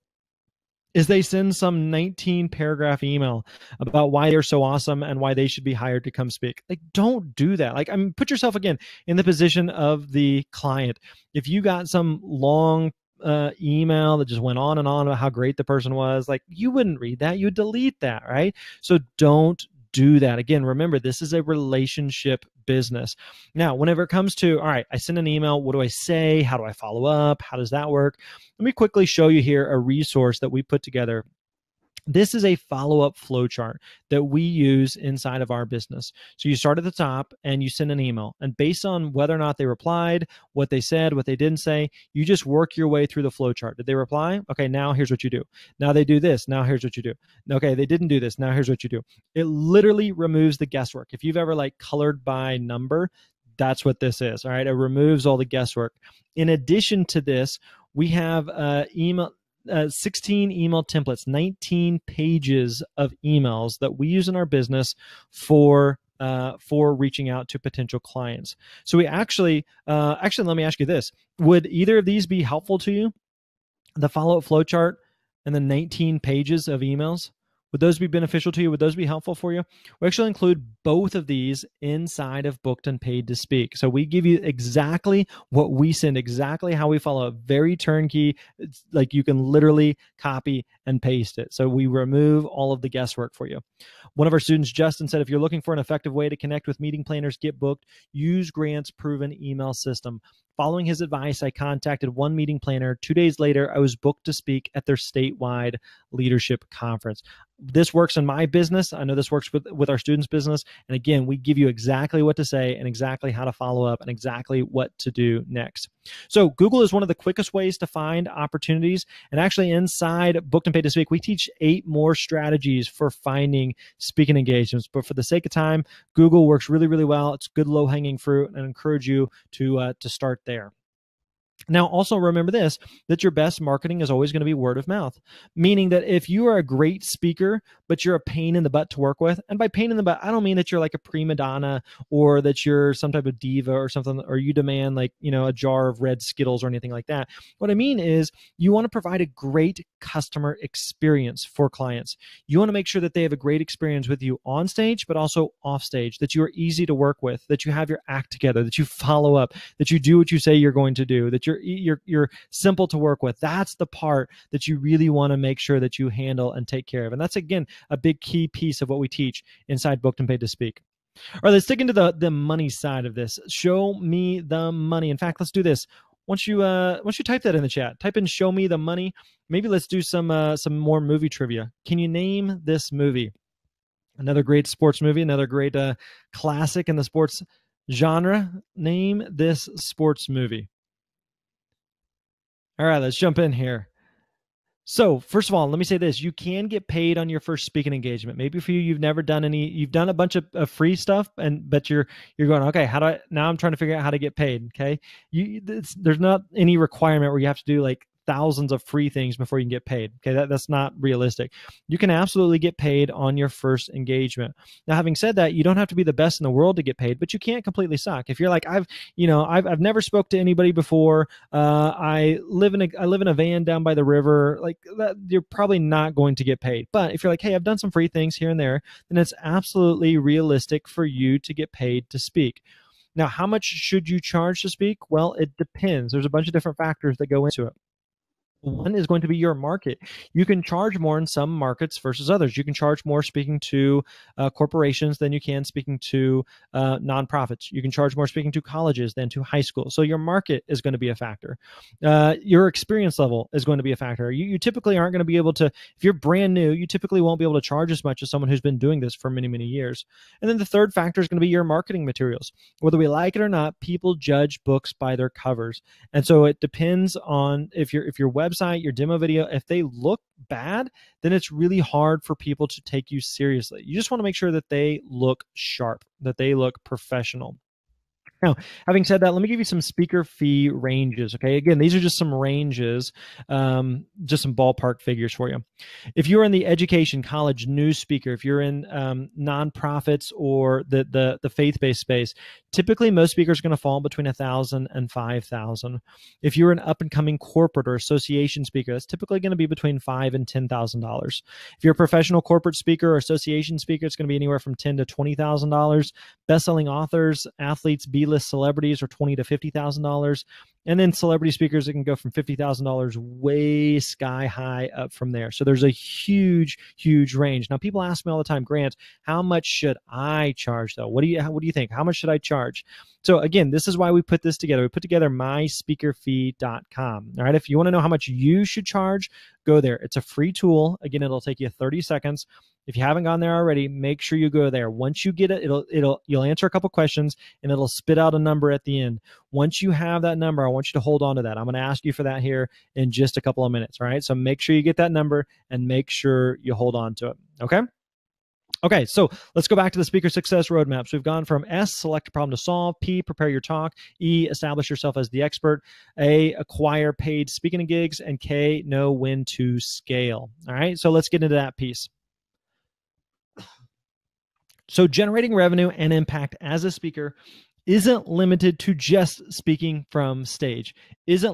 is they send some 19-paragraph email about why they're so awesome and why they should be hired to come speak. Like, don't do that. Like, put yourself again in the position of the client. If you got some long email that just went on and on about how great the person was, like, you wouldn't read that. You would delete that, right? So don't do that. Again, remember, this is a relationship business. Now, whenever it comes to, all right, I send an email, what do I say? How do I follow up? How does that work? Let me quickly show you here a resource that we put together. This is a follow-up flowchart that we use inside of our business. So you start at the top and you send an email. And based on whether or not they replied, what they said, what they didn't say, you just work your way through the flowchart. Did they reply? Okay, now here's what you do. Now they do this. Now here's what you do. Okay, they didn't do this. Now here's what you do. It literally removes the guesswork. If you've ever colored by number, that's what this is. All right, it removes all the guesswork. In addition to this, we have email. 16 email templates, 19 pages of emails that we use in our business for reaching out to potential clients. So we actually, let me ask you this. Would either of these be helpful to you? The follow-up flowchart and the 19 pages of emails? Would those be beneficial to you? Would those be helpful for you? We actually include both of these inside of Booked and Paid to Speak. So we give you exactly what we send, exactly how we follow up, very turnkey. It's like you can literally copy and paste it. So we remove all of the guesswork for you. One of our students, Justin, said, if you're looking for an effective way to connect with meeting planners, get booked, use Grant's proven email system. Following his advice, I contacted one meeting planner. 2 days later, I was booked to speak at their statewide leadership conference. This works in my business. I know this works with our students' business. And again, we give you exactly what to say and exactly how to follow up and exactly what to do next. So Google is one of the quickest ways to find opportunities. And actually inside Booked and Paid to Speak, we teach 8 more strategies for finding speaking engagements. But for the sake of time, Google works really, really well. It's good low-hanging fruit, and I encourage you to start there. Now, also remember this, that your best marketing is always going to be word of mouth, meaning that if you are a great speaker, but you're a pain in the butt to work with, and by pain in the butt, I don't mean that you're like a prima donna or that you're some type of diva or something, or you demand a jar of red Skittles or anything like that. What I mean is you want to provide a great customer experience for clients. You want to make sure that they have a great experience with you on stage, but also off stage, that you are easy to work with, that you have your act together, that you follow up, that you do what you say you're going to do, that that you're simple to work with. That's the part that you really want to make sure that you handle and take care of. And that's, again, a big key piece of what we teach inside Booked and Paid to Speak. All right, let's dig into the money side of this. Show me the money. In fact, let's do this. Once you type that in the chat, type in "show me the money." Maybe let's do some more movie trivia. Can you name this movie? Another great sports movie, another great classic in the sports genre. Name this sports movie. All right, let's jump in here. So first of all, let me say this. You can get paid on your first speaking engagement. Maybe for you, you've never done any, you've done a bunch of free stuff, but you're going, okay, now I'm trying to figure out how to get paid. Okay. There's not any requirement where you have to do like thousands of free things before you can get paid. Okay, that's not realistic. You can absolutely get paid on your first engagement. Now, having said that, you don't have to be the best in the world to get paid, but you can't completely suck. If you're like, I've never spoke to anybody before. I live in a van down by the river. Like that, you're probably not going to get paid. But if you're like, hey, I've done some free things here and there, then it's absolutely realistic for you to get paid to speak. Now, how much should you charge to speak? Well, it depends. There's a bunch of different factors that go into it. One is going to be your market. You can charge more in some markets versus others. You can charge more speaking to corporations than you can speaking to nonprofits. You can charge more speaking to colleges than to high school. So your market is going to be a factor. Your experience level is going to be a factor. You typically aren't going to be able to, if you're brand new, you typically won't be able to charge as much as someone who's been doing this for many, many years. And then the third factor is going to be your marketing materials. Whether we like it or not, people judge books by their covers. And so it depends on if your website, your demo video, if they look bad, then it's really hard for people to take you seriously. You just want to make sure that they look sharp, that they look professional. Now, having said that, let me give you some speaker fee ranges. Okay, again, these are just some ranges, just some ballpark figures for you. If you're in the education, college, news speaker, if you're in nonprofits or the faith-based space, typically most speakers are going to fall between $1,000 and $5,000. If you're an up-and-coming corporate or association speaker, that's typically going to be between $5,000 and $10,000. If you're a professional corporate speaker or association speaker, it's going to be anywhere from $10,000 to $20,000. Best-selling authors, athletes, B-list celebrities are $20,000 to $50,000. And then celebrity speakers, it can go from $50,000 way sky high up from there. So there's a huge, huge range. Now, people ask me all the time, Grant, how much should I charge though? What do you think? How much should I charge? So again, this is why we put this together. We put together myspeakerfee.com. All right. If you want to know how much you should charge, go there. It's a free tool. Again, it'll take you 30 seconds. If you haven't gone there already, make sure you go there. Once you get it, you'll answer a couple questions and it'll spit out a number at the end. Once you have that number, I want you to hold on to that. I'm going to ask you for that here in just a couple of minutes. All right. So make sure you get that number and make sure you hold on to it. Okay. Okay, so let's go back to the speaker success roadmaps. We've gone from S, select a problem to solve. P, prepare your talk. E, establish yourself as the expert. A, acquire paid speaking gigs. And K, know when to scale. All right, so let's get into that piece. So generating revenue and impact as a speaker isn't limited to just speaking from stage. So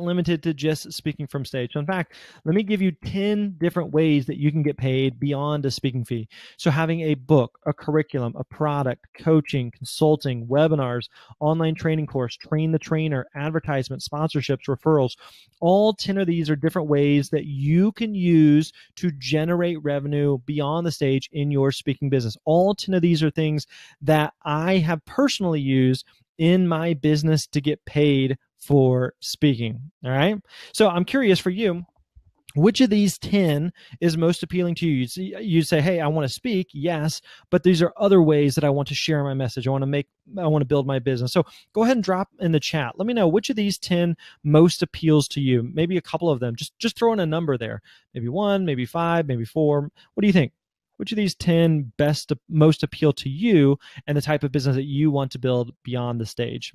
in fact, let me give you 10 different ways that you can get paid beyond a speaking fee. So having a book, a curriculum, a product, coaching, consulting, webinars, online training course, train the trainer, advertisement, sponsorships, referrals, all 10 of these are different ways that you can use to generate revenue beyond the stage in your speaking business. All 10 of these are things that I have personally used in my business to get paid for speaking. All right. So I'm curious for you, which of these 10 is most appealing to you? You'd say, hey, I want to speak. Yes, but these are other ways that I want to share my message. I want to build my business. So go ahead and drop in the chat. Let me know which of these 10 most appeals to you. Maybe a couple of them. Just throw in a number there. Maybe 1, maybe 5, maybe 4. What do you think? Which of these 10 most appeal to you and the type of business that you want to build beyond the stage?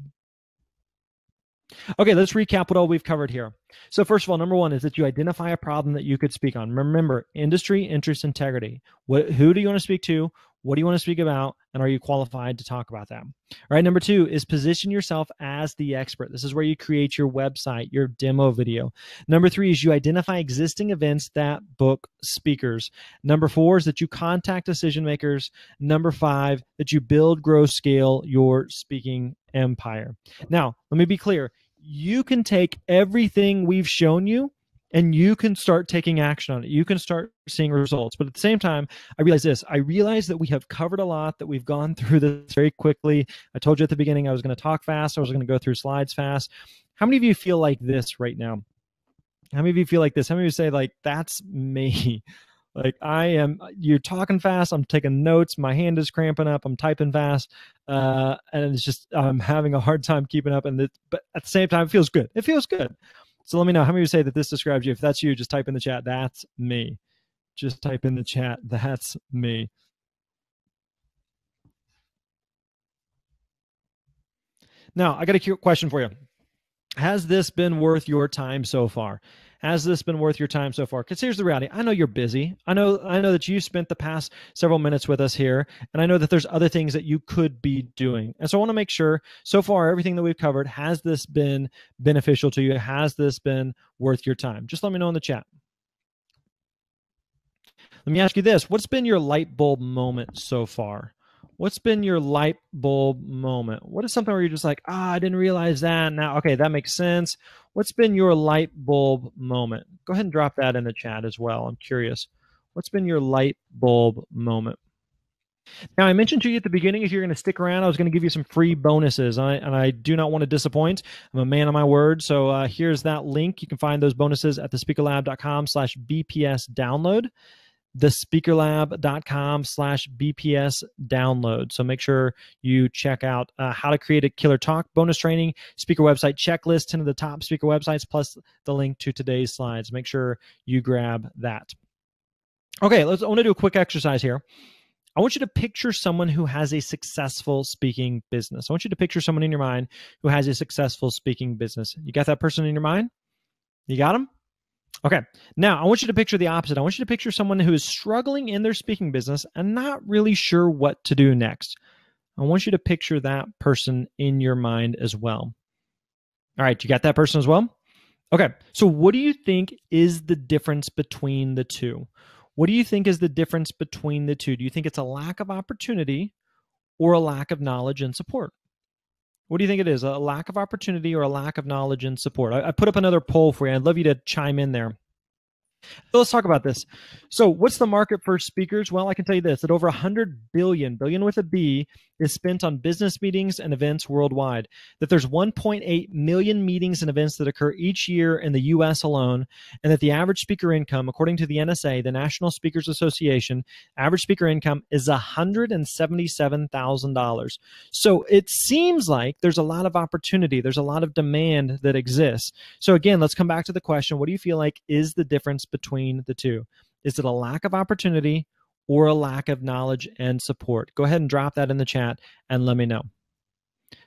Okay, let's recap what all we've covered here. So first of all, number 1 is that you identify a problem that you could speak on. Remember, industry, interest, integrity. Who do you want to speak to? What do you want to speak about? And are you qualified to talk about that? All right, number 2 is position yourself as the expert. This is where you create your website, your demo video. Number 3 is you identify existing events that book speakers. Number 4 is that you contact decision makers. Number 5, that you build, grow, scale your speaking empire. Now, let me be clear. you can take everything we've shown you and you can start taking action on it. You can start seeing results. But at the same time, I realize this. I realize that we have covered a lot, that we've gone through this very quickly. I told you at the beginning I was going to talk fast. I was going to go through slides fast. How many of you feel like this right now? How many of you feel like this? How many of you say, like, that's me? Like, you're talking fast, I'm taking notes, my hand is cramping up, I'm typing fast, and it's just, I'm having a hard time keeping up. But at the same time, it feels good. It feels good. So let me know, how many of you say that this describes you? If that's you, just type in the chat, that's me. Just type in the chat, that's me. Now, I got a question for you. Has this been worth your time so far? Has this been worth your time so far? Because here's the reality. I know you're busy. I know that you spent the past several minutes with us here, and I know that there's other things that you could be doing. And so I want to make sure, so far, everything that we've covered, has this been beneficial to you? Has this been worth your time? Just let me know in the chat. Let me ask you this. What's been your light bulb moment so far? What's been your light bulb moment? What is something where you're just like, I didn't realize that. Now, okay, that makes sense. What's been your light bulb moment? Go ahead and drop that in the chat as well. I'm curious. What's been your light bulb moment? Now, I mentioned to you at the beginning, if you're going to stick around, I was going to give you some free bonuses, and I do not want to disappoint. I'm a man of my word, so here's that link. You can find those bonuses at thespeakerlab.com/BPS download. thespeakerlab.com/BPS download. So make sure you check out how to create a killer talk bonus training, speaker website checklist, 10 of the top speaker websites, plus the link to today's slides. Make sure you grab that. Okay, I want to do a quick exercise here. I want you to picture someone who has a successful speaking business. I want you to picture someone in your mind who has a successful speaking business. You got that person in your mind? You got them? Okay, now I want you to picture the opposite. I want you to picture someone who is struggling in their speaking business and not really sure what to do next. I want you to picture that person in your mind as well. All right, you got that person as well? Okay, so what do you think is the difference between the two? What do you think is the difference between the two? Do you think it's a lack of opportunity or a lack of knowledge and support? What do you think it is? A lack of opportunity or a lack of knowledge and support? I put up another poll for you. I'd love you to chime in there. So let's talk about this. So what's the market for speakers? Well, I can tell you this, that over 100 billion with a B, is spent on business meetings and events worldwide, that there's 1.8 million meetings and events that occur each year in the US alone, and that the average speaker income, according to the NSA, the National Speakers Association, average speaker income is $177,000. So it seems like there's a lot of opportunity. There's a lot of demand that exists. So again, let's come back to the question, what do you feel like is the difference between the two? Is it a lack of opportunity or a lack of knowledge and support? Go ahead and drop that in the chat and let me know.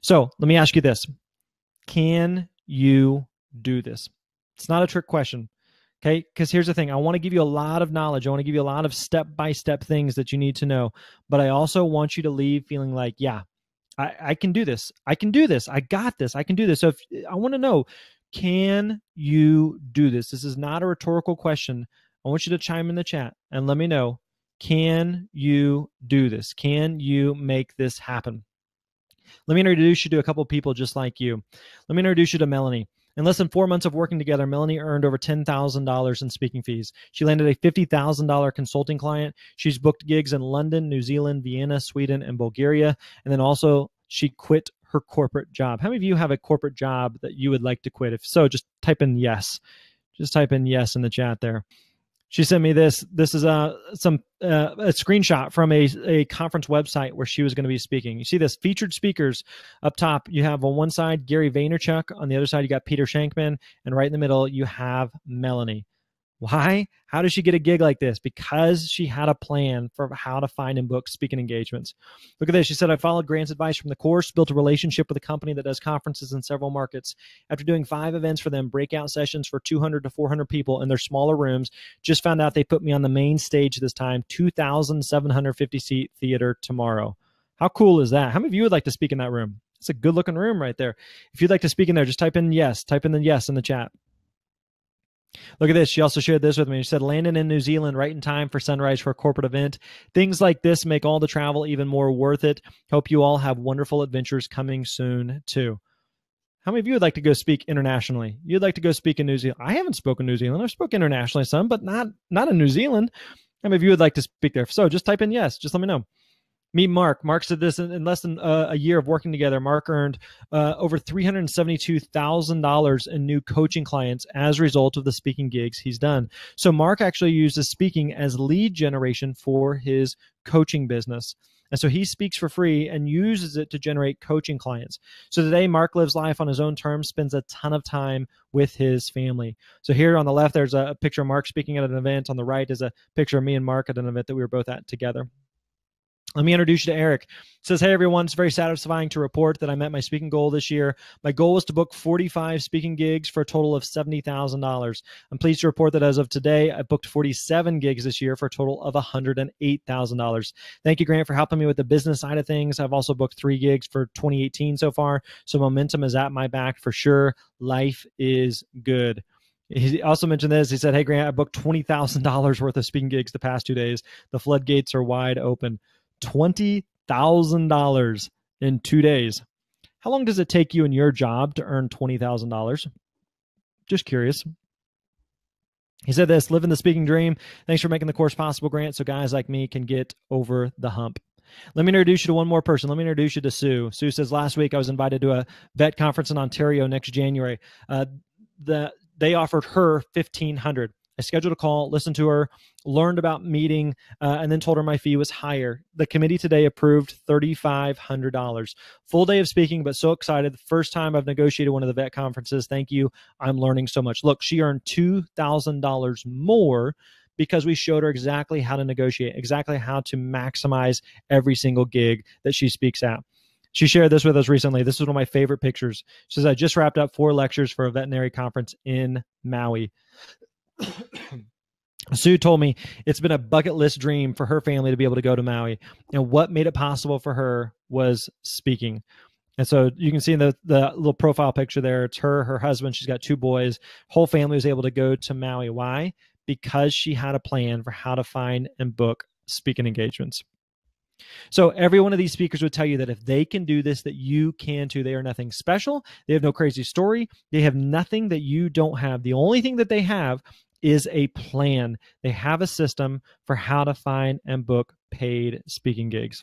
So let me ask you this. Can you do this? It's not a trick question, okay? Because here's the thing. I want to give you a lot of knowledge. I want to give you a lot of step-by-step things that you need to know. But I also want you to leave feeling like, yeah, I can do this. I can do this. I got this. I can do this. So I want to know, can you do this? This is not a rhetorical question. I want you to chime in the chat and let me know, can you do this? Can you make this happen? Let me introduce you to a couple of people just like you. Let me introduce you to Melanie. In less than 4 months of working together, Melanie earned over $10,000 in speaking fees. She landed a $50,000 consulting client. She's booked gigs in London, New Zealand, Vienna, Sweden, and Bulgaria. And then also she quit her corporate job. How many of you have a corporate job that you would like to quit? If so, just type in yes. Just type in yes in the chat there. She sent me this. This is a screenshot from a conference website where she was going to be speaking. You see this, featured speakers up top. You have on one side Gary Vaynerchuk. On the other side, you got Peter Shankman. And right in the middle, you have Melanie. Why? How did she get a gig like this? Because she had a plan for how to find and book speaking engagements. Look at this. She said, I followed Grant's advice from the course, built a relationship with a company that does conferences in several markets. After doing 5 events for them, breakout sessions for 200 to 400 people in their smaller rooms, just found out they put me on the main stage this time, 2,750 seat theater tomorrow. How cool is that? How many of you would like to speak in that room? It's a good looking room right there. If you'd like to speak in there, just type in yes. Type in the yes in the chat. Look at this. She also shared this with me. She said, landing in New Zealand right in time for sunrise for a corporate event. Things like this make all the travel even more worth it. Hope you all have wonderful adventures coming soon too. How many of you would like to go speak internationally? You'd like to go speak in New Zealand? I haven't spoken New Zealand. I've spoken internationally some, but not in New Zealand. How many of you would like to speak there? So just type in yes. Just let me know. Meet Mark. Mark said this in less than a year of working together. Mark earned over $372,000 in new coaching clients as a result of the speaking gigs he's done. So Mark actually uses speaking as lead generation for his coaching business. And so he speaks for free and uses it to generate coaching clients. So today, Mark lives life on his own terms, spends a ton of time with his family. So here on the left, there's a picture of Mark speaking at an event. On the right is a picture of me and Mark at an event that we were both at together. Let me introduce you to Eric. It says, hey, everyone, it's very satisfying to report that I met my speaking goal this year. My goal was to book 45 speaking gigs for a total of $70,000. I'm pleased to report that as of today, I booked 47 gigs this year for a total of $108,000. Thank you, Grant, for helping me with the business side of things. I've also booked 3 gigs for 2018 so far, so momentum is at my back for sure. Life is good. He also mentioned this. He said, hey, Grant, I booked $20,000 worth of speaking gigs the past 2 days. The floodgates are wide open. $20,000 in 2 days. How long does it take you in your job to earn $20,000? Just curious. He said this, living the speaking dream. Thanks for making the course possible, Grant, so guys like me can get over the hump. Let me introduce you to one more person. Let me introduce you to Sue. Sue says, last week I was invited to a vet conference in Ontario next January. They offered her $1,500. I scheduled a call, listened to her, learned about meeting, and then told her my fee was higher. The committee today approved $3,500. Full day of speaking, but so excited. The first time I've negotiated one of the vet conferences. Thank you. I'm learning so much. Look, she earned $2,000 more because we showed her exactly how to negotiate, exactly how to maximize every single gig that she speaks at. She shared this with us recently. This is one of my favorite pictures. She says, I just wrapped up 4 lectures for a veterinary conference in Maui. Sue told me it's been a bucket list dream for her family to be able to go to Maui. And what made it possible for her was speaking. And so you can see in the little profile picture there, it's her husband. She's got 2 boys. Whole family was able to go to Maui. Why? Because she had a plan for how to find and book speaking engagements. So every one of these speakers would tell you that if they can do this, that you can too. They are nothing special. They have no crazy story. They have nothing that you don't have. The only thing that they have is a plan. They have a system for how to find and book paid speaking gigs.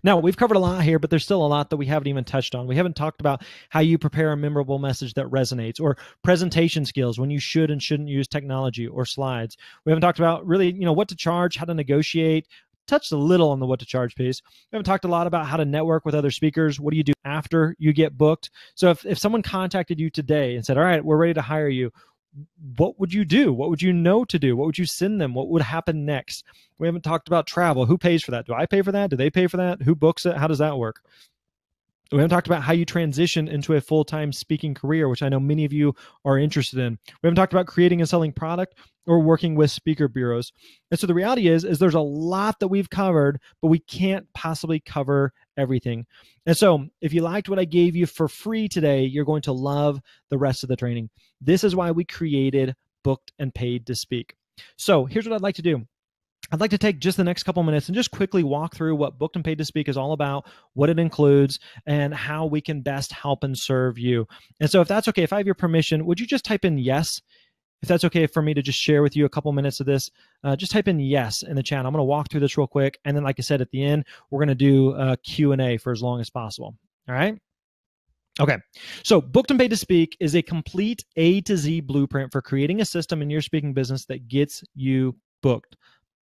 Now, we've covered a lot here, but there's still a lot that we haven't even touched on. We haven't talked about how you prepare a memorable message that resonates, or presentation skills when you should and shouldn't use technology or slides. We haven't talked about really, what to charge, how to negotiate. Touched a little on the what to charge piece. We haven't talked a lot about how to network with other speakers. What do you do after you get booked? So if someone contacted you today and said, all right, we're ready to hire you, what would you do? What would you know to do? What would you send them? What would happen next? We haven't talked about travel. Who pays for that? Do I pay for that? Do they pay for that? Who books it? How does that work? We haven't talked about how you transition into a full-time speaking career, which I know many of you are interested in. We haven't talked about creating and selling product or working with speaker bureaus. And so the reality is there's a lot that we've covered, but we can't possibly cover everything. And so if you liked what I gave you for free today, you're going to love the rest of the training. This is why we created Booked and Paid to Speak. So here's what I'd like to do. I'd like to take just the next couple minutes and just quickly walk through what Booked and Paid to Speak is all about, what it includes, and how we can best help and serve you. And so if that's okay, if I have your permission, would you just type in yes? If that's okay for me to just share with you a couple minutes of this, just type in yes in the chat. I'm going to walk through this real quick. And then, like I said, at the end, we're going to do a Q&A for as long as possible. All right? Okay, so Booked and Paid to Speak is a complete A to Z blueprint for creating a system in your speaking business that gets you booked.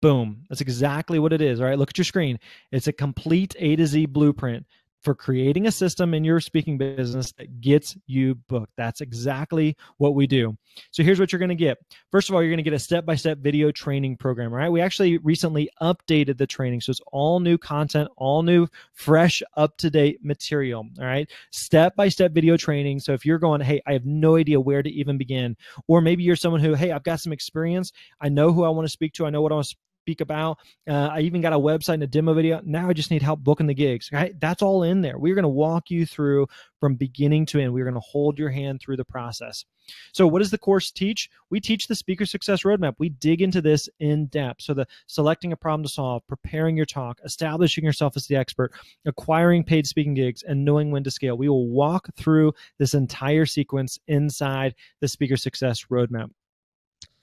Boom. That's exactly what it is. All right, look at your screen. It's a complete A to Z blueprint for creating a system in your speaking business that gets you booked. That's exactly what we do. So here's what you're going to get. First of all, you're going to get a step-by-step video training program, all right? We actually recently updated the training, so it's all new content, all new, fresh, up-to-date material, all right? Step-by-step video training. So if you're going, hey, I have no idea where to even begin, or maybe you're someone who, hey, I've got some experience. I know who I want to speak to. I know what I want to speak about. I even got a website and a demo video. Now I just need help booking the gigs. Right? That's all in there. We're going to walk you through from beginning to end. We're going to hold your hand through the process. So what does the course teach? We teach the speaker success roadmap. We dig into this in depth. So the selecting a problem to solve, preparing your talk, establishing yourself as the expert, acquiring paid speaking gigs, and knowing when to scale. We will walk through this entire sequence inside the speaker success roadmap.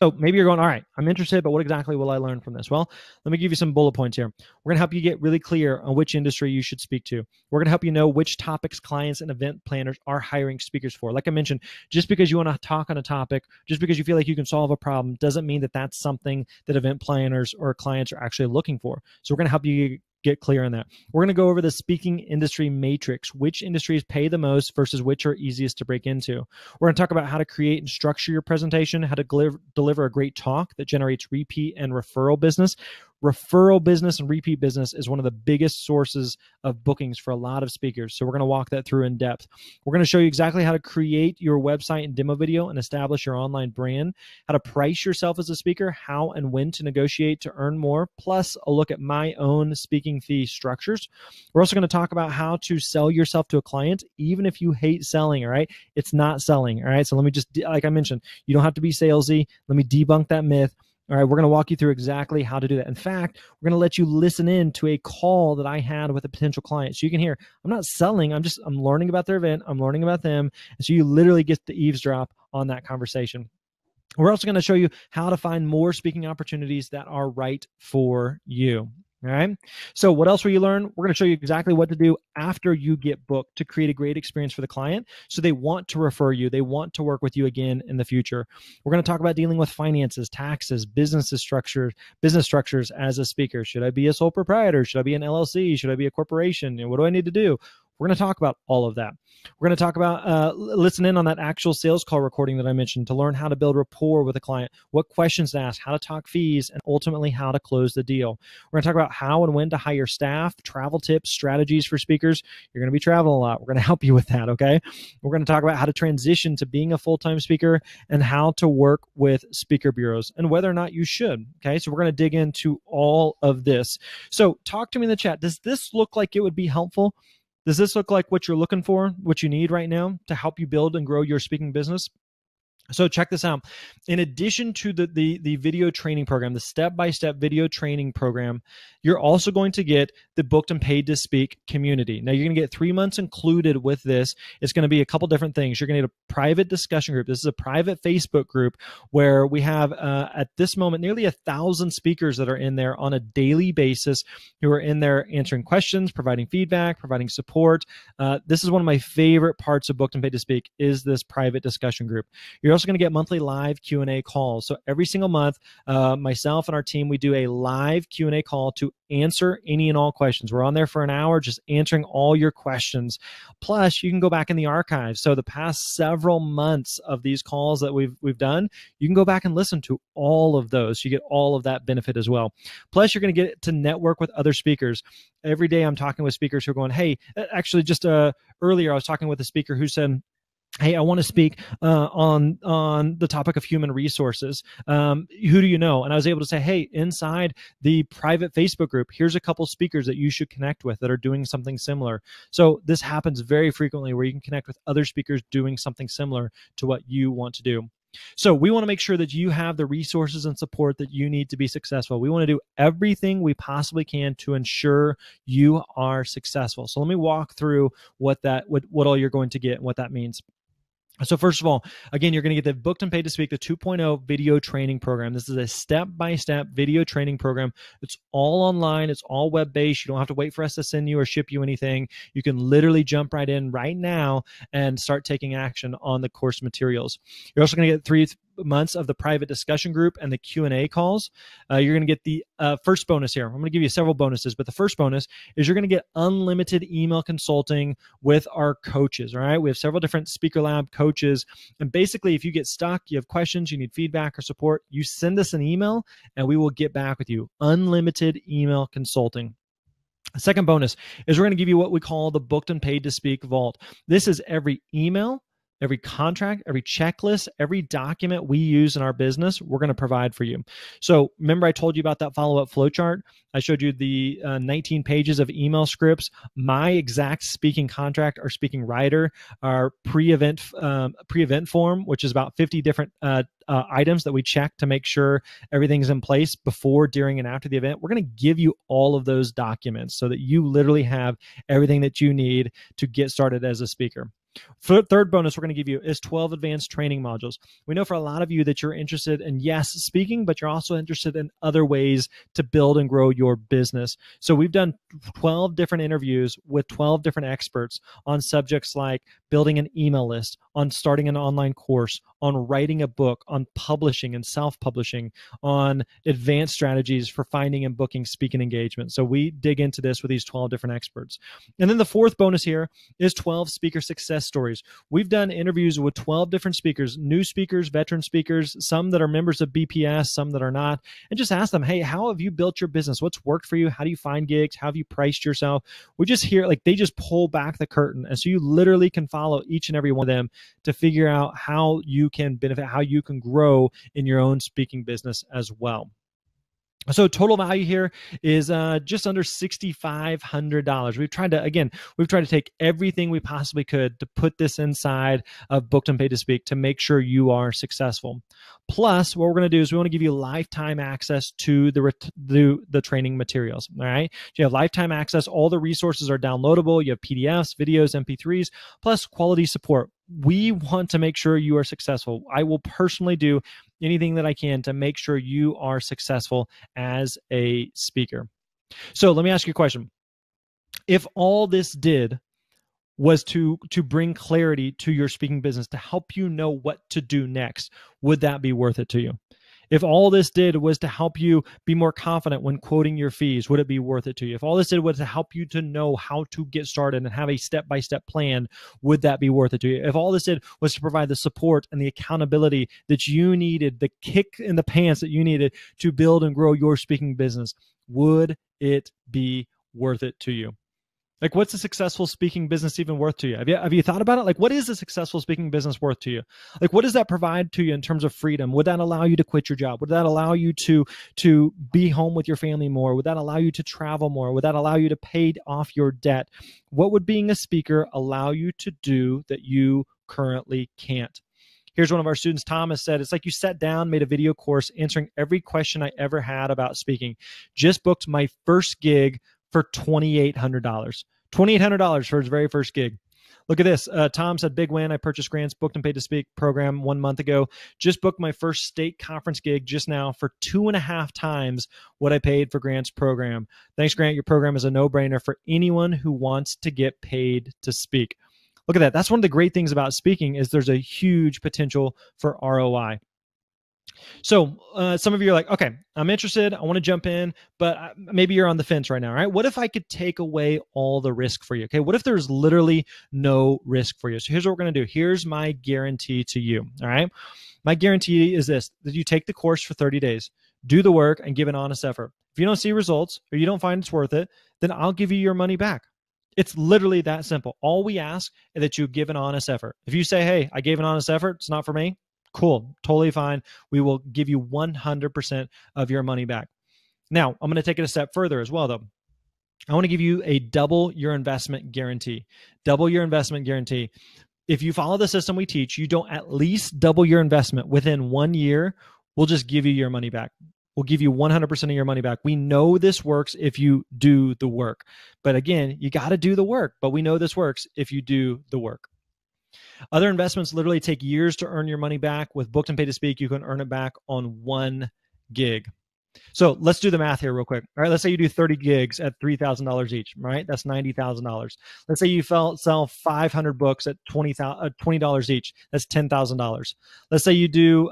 So maybe you're going, all right, I'm interested, but what exactly will I learn from this? Well, let me give you some bullet points here. We're going to help you get really clear on which industry you should speak to. We're going to help you know which topics clients and event planners are hiring speakers for. Like I mentioned, just because you want to talk on a topic, just because you feel like you can solve a problem, doesn't mean that that's something that event planners or clients are actually looking for. So we're going to help you get clear on that. We're going to go over the speaking industry matrix, which industries pay the most versus which are easiest to break into. We're going to talk about how to create and structure your presentation, how to deliver a great talk that generates repeat and referral business. Referral business and repeat business is one of the biggest sources of bookings for a lot of speakers. So we're going to walk that through in depth. We're going to show you exactly how to create your website and demo video and establish your online brand, how to price yourself as a speaker, how and when to negotiate to earn more, plus a look at my own speaking fee structures. We're also going to talk about how to sell yourself to a client, even if you hate selling, all right? It's not selling, all right? So let me just, like I mentioned, you don't have to be salesy. Let me debunk that myth. All right, we're going to walk you through exactly how to do that. In fact, we're going to let you listen in to a call that I had with a potential client. So you can hear, I'm not selling, I'm learning about their event, I'm learning about them. And so you literally get to eavesdrop on that conversation. We're also going to show you how to find more speaking opportunities that are right for you. All right. So what else will you learn? We're going to show you exactly what to do after you get booked to create a great experience for the client. So they want to refer you. They want to work with you again in the future. We're going to talk about dealing with finances, taxes, business structures as a speaker. Should I be a sole proprietor? Should I be an LLC? Should I be a corporation? What do I need to do? We're going to talk about all of that. We're going to talk about listen in on that actual sales call recording that I mentioned to learn how to build rapport with a client, what questions to ask, how to talk fees, and ultimately how to close the deal. We're going to talk about how and when to hire staff, travel tips, strategies for speakers. You're going to be traveling a lot. We're going to help you with that, okay? We're going to talk about how to transition to being a full-time speaker and how to work with speaker bureaus and whether or not you should, okay? So we're going to dig into all of this. So talk to me in the chat. Does this look like it would be helpful? Does this look like what you're looking for, what you need right now to help you build and grow your speaking business? So check this out. In addition to the video training program, the step-by-step video training program, you're also going to get the booked and paid to speak community. Now you're going to get 3 months included with this. It's going to be a couple different things. You're going to get a private discussion group. This is a private Facebook group where we have at this moment nearly 1,000 speakers that are in there on a daily basis who are in there answering questions, providing feedback, providing support. This is one of my favorite parts of booked and paid to speak is this private discussion group. You're also going to get monthly live Q&A calls. So every single month, myself and our team, we do a live Q&A call to answer any and all questions. We're on there for an hour just answering all your questions. Plus, you can go back in the archives. So the past several months of these calls that we've done, you can go back and listen to all of those. You get all of that benefit as well. Plus, you're going to get to network with other speakers. Every day I'm talking with speakers who are going, hey, actually just earlier I was talking with a speaker who said, hey, I want to speak on the topic of human resources. Who do you know? And I was able to say, hey, inside the private Facebook group, here's a couple speakers that you should connect with that are doing something similar. So this happens very frequently where you can connect with other speakers doing something similar to what you want to do. So we want to make sure that you have the resources and support that you need to be successful. We want to do everything we possibly can to ensure you are successful. So let me walk through what all you're going to get and what that means. So first of all, again, you're going to get the Booked and Paid to Speak, the 2.0 video training program. This is a step-by-step video training program. It's all online. It's all web-based. You don't have to wait for us to send you or ship you anything. You can literally jump right in right now and start taking action on the course materials. You're also going to get 3 months of the private discussion group and the Q&A calls. You're going to get the first bonus here. I'm going to give you several bonuses, but the first bonus is you're going to get unlimited email consulting with our coaches. All right. We have several different Speaker Lab coaches. And basically, if you get stuck, you have questions, you need feedback or support, you send us an email and we will get back with you. Unlimited email consulting. The second bonus is we're going to give you what we call the Booked and Paid to Speak Vault. This is every email, every contract, every checklist, every document we use in our business, we're going to provide for you. So remember I told you about that follow-up flowchart? I showed you the 19 pages of email scripts, my exact speaking contract or speaking writer, our pre-event form, which is about 50 different items that we check to make sure everything's in place before, during, and after the event. We're going to give you all of those documents so that you literally have everything that you need to get started as a speaker. Third bonus we're going to give you is 12 advanced training modules. We know for a lot of you that you're interested in, yes, speaking, but you're also interested in other ways to build and grow your business. So we've done 12 different interviews with 12 different experts on subjects like building an email list, on starting an online course, on writing a book, on publishing and self-publishing, on advanced strategies for finding and booking speaking engagements. So we dig into this with these 12 different experts. And then the fourth bonus here is 12 speaker success stories. We've done interviews with 12 different speakers, new speakers, veteran speakers, some that are members of BPS, some that are not, and just ask them, hey, how have you built your business? What's worked for you? How do you find gigs? How have you priced yourself? We just hear, like, they just pull back the curtain. And so you literally can follow each and every one of them to figure out how you can benefit, how you can grow in your own speaking business as well. So total value here is just under $6,500. We've tried to take everything we possibly could to put this inside of Booked and Paid to Speak to make sure you are successful. Plus, what we're going to do is we want to give you lifetime access to the training materials. All right, so you have lifetime access. All the resources are downloadable. You have PDFs, videos, MP3s, plus quality support. We want to make sure you are successful. I will personally do anything that I can to make sure you are successful as a speaker. So let me ask you a question. If all this did was to bring clarity to your speaking business, to help you know what to do next, would that be worth it to you? If all this did was to help you be more confident when quoting your fees, would it be worth it to you? If all this did was to help you to know how to get started and have a step-by-step plan, would that be worth it to you? If all this did was to provide the support and the accountability that you needed, the kick in the pants that you needed to build and grow your speaking business, would it be worth it to you? Like, what's a successful speaking business even worth to you? Have you thought about it? Like, what is a successful speaking business worth to you? Like, what does that provide to you in terms of freedom? Would that allow you to quit your job? Would that allow you to be home with your family more? Would that allow you to travel more? Would that allow you to pay off your debt? What would being a speaker allow you to do that you currently can't? Here's one of our students, Thomas, said, it's like you sat down, made a video course answering every question I ever had about speaking. Just booked my first gig for $2,800. $2,800 for his very first gig. Look at this. Tom said, big win. I purchased Grant's Booked and Paid to Speak program 1 month ago. Just booked my first state conference gig just now for 2.5 times what I paid for Grant's program. Thanks, Grant. Your program is a no-brainer for anyone who wants to get paid to speak. Look at that. That's one of the great things about speaking is there's a huge potential for ROI. So some of you are like, okay, I'm interested. I want to jump in, but maybe you're on the fence right now, right? What if I could take away all the risk for you? Okay, what if there's literally no risk for you? So here's what we're going to do. Here's my guarantee to you, all right? My guarantee is this, that you take the course for 30 days, do the work, and give an honest effort. If you don't see results or you don't find it's worth it, then I'll give you your money back. It's literally that simple. All we ask is that you give an honest effort. If you say, hey, I gave an honest effort, it's not for me, cool, totally fine. We will give you 100% of your money back. Now, I'm going to take it a step further as well, though. I want to give you a double your investment guarantee. Double your investment guarantee. If you follow the system we teach, you don't at least double your investment within 1 year, we'll just give you your money back. We'll give you 100% of your money back. We know this works if you do the work. But again, you got to do the work. But we know this works if you do the work. Other investments literally take years to earn your money back. With Booked and Paid to Speak, you can earn it back on 1 gig. So let's do the math here real quick. All right, let's say you do 30 gigs at $3,000 each, right? That's $90,000. Let's say you sell 500 books at $20 each. That's $10,000. Let's say you do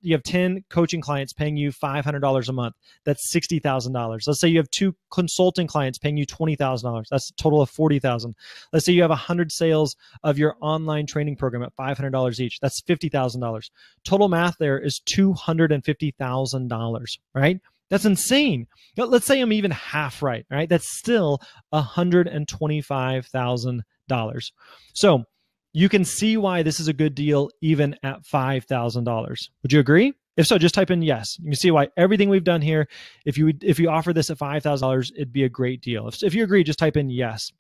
you have 10 coaching clients paying you $500 a month. That's $60,000. Let's say you have 2 consulting clients paying you $20,000. That's a total of $40,000. Let's say you have 100 sales of your online training program at $500 each. That's $50,000. Total math there is $250,000, right? That's insane. Let's say I'm even half right, right? That's still $125,000. So you can see why this is a good deal even at $5,000. Would you agree? If so, just type in yes. You can see why everything we've done here, if you offer this at $5,000, it'd be a great deal. If you agree, just type in yes.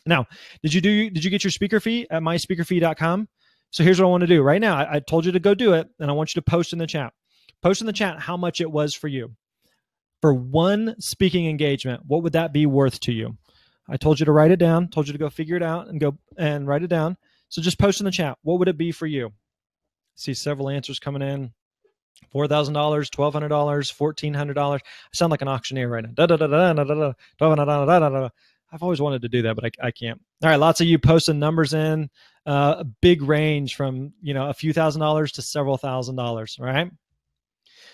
Now, did you get your speaker fee at myspeakerfee.com? So here's what I want to do right now. I told you to go do it, and I want you to post in the chat. Post in the chat how much it was for you. For one speaking engagement, what would that be worth to you? I told you to write it down, told you to go figure it out and go and write it down. So just post in the chat. What would it be for you? See several answers coming in. $4,000, $1,200, $1,400. I sound like an auctioneer right now. I've always wanted to do that, but I can't. All right, lots of you posting numbers in. A big range from a few $1,000s to several $1,000s. Right.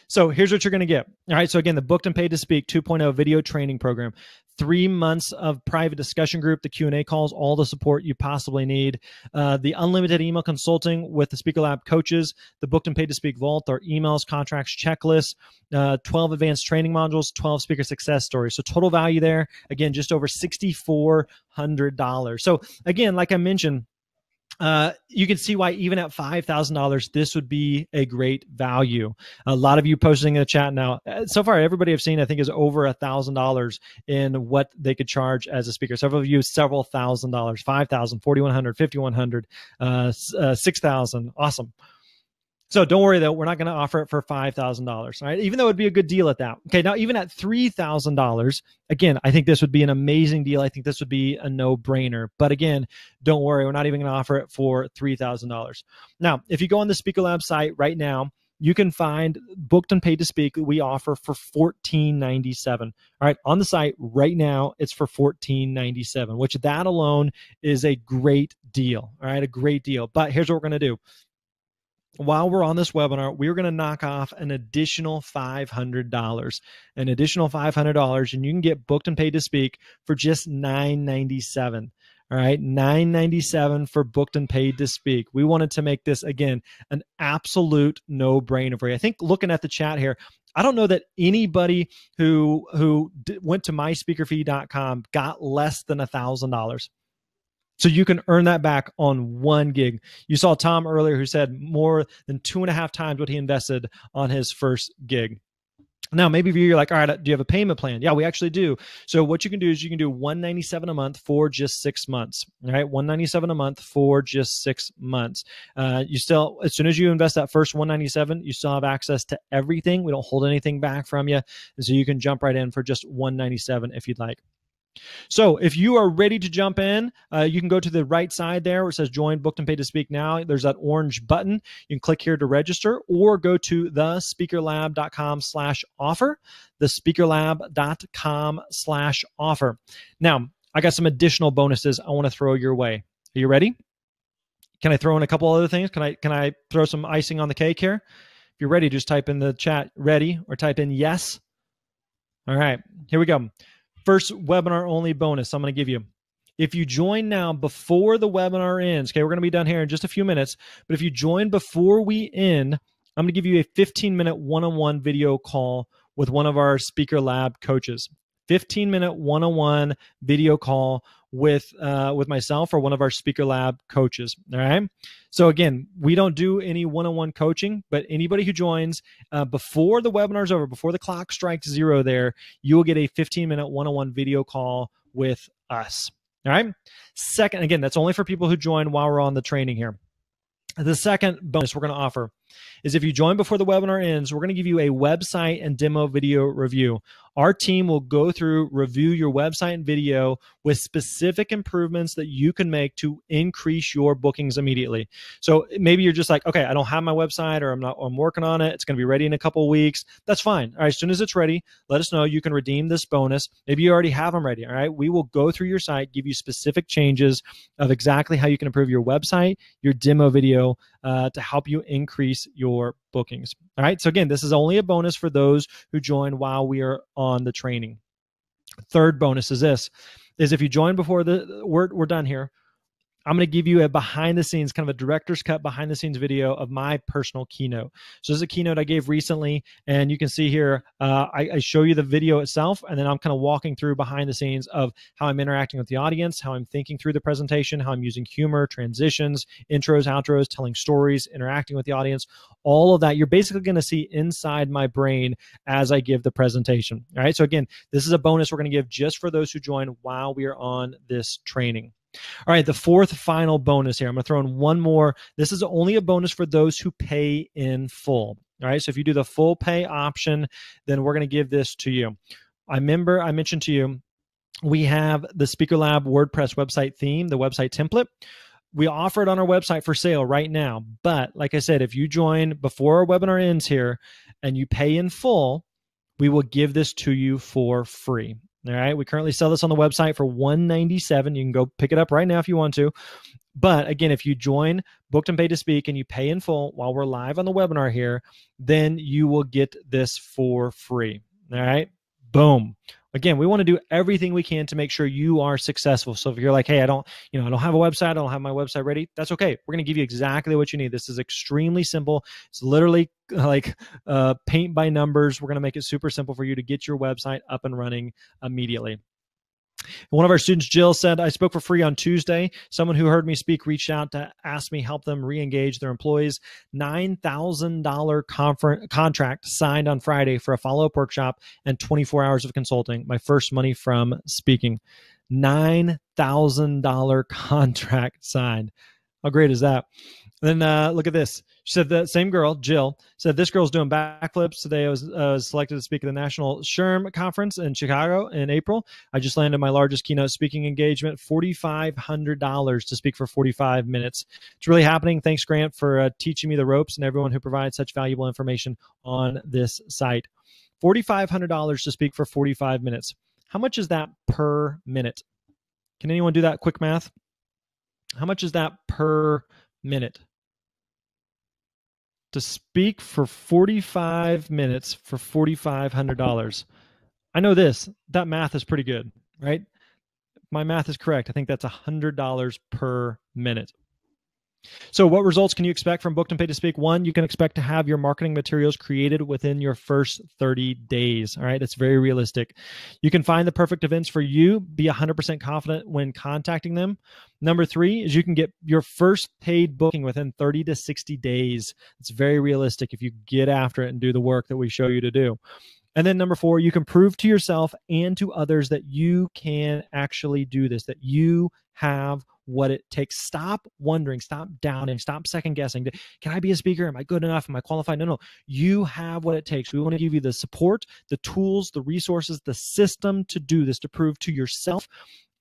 So here's what you're going to get. All right. So again, the Booked and Paid to Speak 2.0 video training program, 3 months of private discussion group, the Q&A calls, all the support you possibly need, the unlimited email consulting with the Speaker Lab coaches, the Booked and Paid to Speak Vault, our emails, contracts, checklists, 12 advanced training modules, 12 speaker success stories. So total value there, again, just over $6,400. So again, like I mentioned, you can see why even at $5,000, this would be a great value. A lot of you posting in the chat now. So far, everybody I've seen, I think, is over $1,000 in what they could charge as a speaker. Several of you, several $1,000, $5,000, $4,100, $5,100, $6,000. Awesome. So don't worry, though. We're not going to offer it for $5,000, right? Even though it'd be a good deal at that. Okay, now even at $3,000, again, I think this would be an amazing deal. I think this would be a no-brainer. But again, don't worry. We're not even going to offer it for $3,000. Now, if you go on the Speaker Lab site right now, you can find Booked and Paid to Speak we offer for $14.97. All right, on the site right now, it's for $14.97, which that alone is a great deal. All right, a great deal. But here's what we're going to do. While we're on this webinar, we're going to knock off an additional $500, and you can get Booked and Paid to Speak for just $9.97. All right, $9.97 for Booked and Paid to Speak. We wanted to make this, again, an absolute no-brainer for you. I think looking at the chat here, I don't know that anybody who went to myspeakerfee.com got less than $1,000. So you can earn that back on one gig. You saw Tom earlier who said more than 2.5 times what he invested on his first gig. Now, maybe you're like, all right, do you have a payment plan? Yeah, we actually do. So what you can do is you can do $197 a month for just 6 months. All right, $197 a month for just 6 months. You still, as soon as you invest that first $197, you still have access to everything. We don't hold anything back from you. And so you can jump right in for just $197 if you'd like. So if you are ready to jump in, you can go to the right side there where it says join Booked and Paid to Speak now. There's that orange button. You can click here to register or go to thespeakerlab.com/offer, thespeakerlab.com/offer. Now, I got some additional bonuses I want to throw your way. Are you ready? Can I throw in a couple other things? Can I throw some icing on the cake here? If you're ready, just type in the chat ready or type in yes. All right, here we go. First webinar only bonus I'm going to give you. If you join now before the webinar ends, okay, we're going to be done here in just a few minutes, but if you join before we end, I'm going to give you a 15-minute one-on-one video call with one of our Speaker Lab coaches. 15-minute one-on-one video call with myself or one of our Speaker Lab coaches. All right. So again, we don't do any one-on-one coaching, but anybody who joins before the webinar is over, before the clock strikes 0 there, you will get a 15-minute one-on-one video call with us. All right. Second, again, that's only for people who join while we're on the training here. The second bonus we're going to offer is if you join before the webinar ends, we're going to give you a website and demo video review. Our team will go through, review your website and video with specific improvements that you can make to increase your bookings immediately. So maybe you're just like, okay, I don't have my website or I'm working on it. It's going to be ready in a couple of weeks. That's fine. All right, as soon as it's ready, let us know. You can redeem this bonus. Maybe you already have them ready. All right, we will go through your site, give you specific changes of exactly how you can improve your website, your demo video to help you increase your bookings. All right. So again, this is only a bonus for those who join while we are on the training. Third bonus is this: if you join before we're done here, I'm going to give you a behind the scenes, kind of a director's cut behind the scenes video of my personal keynote. So this is a keynote I gave recently, and you can see here, I show you the video itself, and then I'm kind of walking through behind the scenes of how I'm interacting with the audience, how I'm thinking through the presentation, how I'm using humor, transitions, intros, outros, telling stories, interacting with the audience, all of that. You're basically going to see inside my brain as I give the presentation. All right. So again, this is a bonus we're going to give just for those who join while we are on this training. All right, the fourth final bonus here. I'm going to throw in one more. This is only a bonus for those who pay in full. All right, so if you do the full pay option, then we're going to give this to you. I remember I mentioned to you, we have the Speaker Lab WordPress website theme, the website template. We offer it on our website for sale right now. But like I said, if you join before our webinar ends here and you pay in full, we will give this to you for free. All right. We currently sell this on the website for $197. You can go pick it up right now if you want to. But again, if you join Booked and Paid to Speak and you pay in full while we're live on the webinar here, then you will get this for free. All right. Boom. Again, we want to do everything we can to make sure you are successful. So if you're like, hey, I don't have a website, I don't have my website ready, that's okay. We're going to give you exactly what you need. This is extremely simple. It's literally like paint by numbers. We're going to make it super simple for you to get your website up and running immediately. One of our students, Jill, said, I spoke for free on Tuesday. Someone who heard me speak reached out to ask me help them re-engage their employees. $9,000 contract signed on Friday for a follow-up workshop and 24 hours of consulting. My first money from speaking. $9,000 contract signed. How great is that? And then look at this. She said the same girl, Jill, said this girl's doing backflips. Today I was selected to speak at the National SHRM Conference in Chicago in April. I just landed my largest keynote speaking engagement, $4,500 to speak for 45 minutes. It's really happening. Thanks, Grant, for teaching me the ropes and everyone who provides such valuable information on this site. $4,500 to speak for 45 minutes. How much is that per minute? Can anyone do that quick math? How much is that per minute? To speak for 45 minutes for $4,500. I know this. That math is pretty good, right? If my math is correct, I think that's $100 per minute. So what results can you expect from Booked and Paid to Speak? One, you can expect to have your marketing materials created within your first 30 days. All right, that's very realistic. You can find the perfect events for you, be 100% confident when contacting them. Number three is you can get your first paid booking within 30 to 60 days. It's very realistic if you get after it and do the work that we show you to do. And then number four, you can prove to yourself and to others that you can actually do this, that you have what it takes. Stop wondering, stop doubting, stop second guessing. Can I be a speaker? Am I good enough? Am I qualified? No. You have what it takes. We want to give you the support, the tools, the resources, the system to do this, to prove to yourself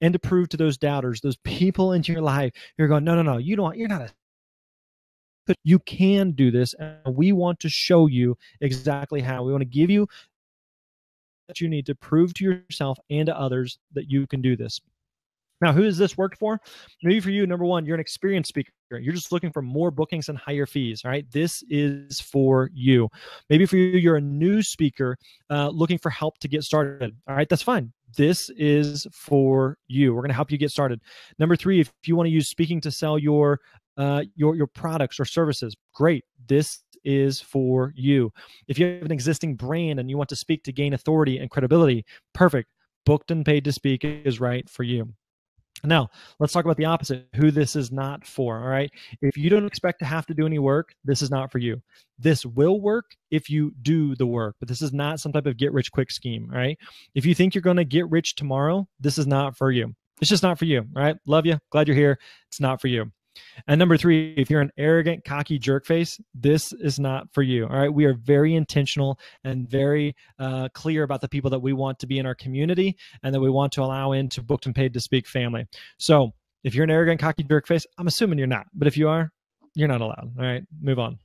and to prove to those doubters, those people in your life who are going, no, you're not a you can do this. And we want to show you exactly how. We want to give you that you need to prove to yourself and to others that you can do this. Now, who does this work for? Maybe for you, number one, you're an experienced speaker. You're just looking for more bookings and higher fees. All right, this is for you. Maybe for you, you're a new speaker looking for help to get started. All right, that's fine. This is for you. We're going to help you get started. Number three, if you want to use speaking to sell your products or services, great. This is for you. If you have an existing brand and you want to speak to gain authority and credibility, perfect. Booked and Paid to Speak is right for you. Now, let's talk about the opposite, who this is not for, all right? If you don't expect to have to do any work, this is not for you. This will work if you do the work, but this is not some type of get-rich-quick scheme, all right? If you think you're going to get rich tomorrow, this is not for you. It's just not for you, all right? Love you. Glad you're here. It's not for you. And number three, if you're an arrogant, cocky jerk face, this is not for you. All right. We are very intentional and very clear about the people that we want to be in our community and that we want to allow into Booked and Paid to Speak family. So if you're an arrogant, cocky jerk face, I'm assuming you're not. But if you are, you're not allowed. All right. Move on.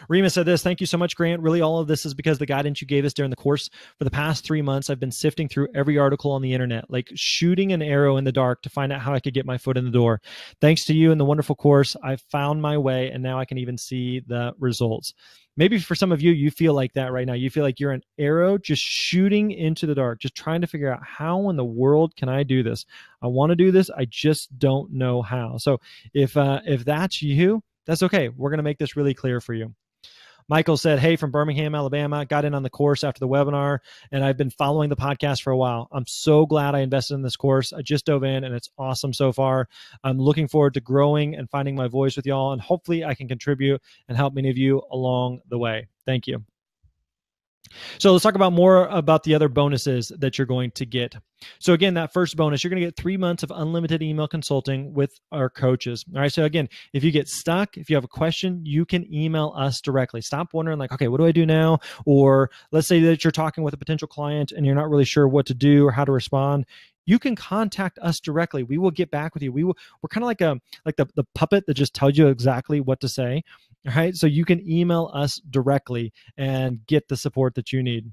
Rima said this, thank you so much, Grant. Really, all of this is because the guidance you gave us during the course. For the past 3 months, I've been sifting through every article on the internet, like shooting an arrow in the dark to find out how I could get my foot in the door. Thanks to you and the wonderful course, I found my way, and now I can even see the results. Maybe for some of you, you feel like that right now. You feel like you're an arrow just shooting into the dark, just trying to figure out how in the world can I do this? I want to do this. I just don't know how. So if that's you, that's okay. We're going to make this really clear for you. Michael said, hey, from Birmingham, Alabama, got in on the course after the webinar, and I've been following the podcast for a while. I'm so glad I invested in this course. I just dove in, and it's awesome so far. I'm looking forward to growing and finding my voice with y'all, and hopefully I can contribute and help many of you along the way. Thank you. So let's talk about more about the other bonuses that you're going to get. So again, that first bonus, you're going to get 3 months of unlimited email consulting with our coaches. All right. So again, if you get stuck, if you have a question, you can email us directly. Stop wondering like, okay, what do I do now? Or let's say that you're talking with a potential client and you're not really sure what to do or how to respond. You can contact us directly. We will get back with you. We're kind of like the puppet that just tells you exactly what to say. All right. So you can email us directly and get the support that you need.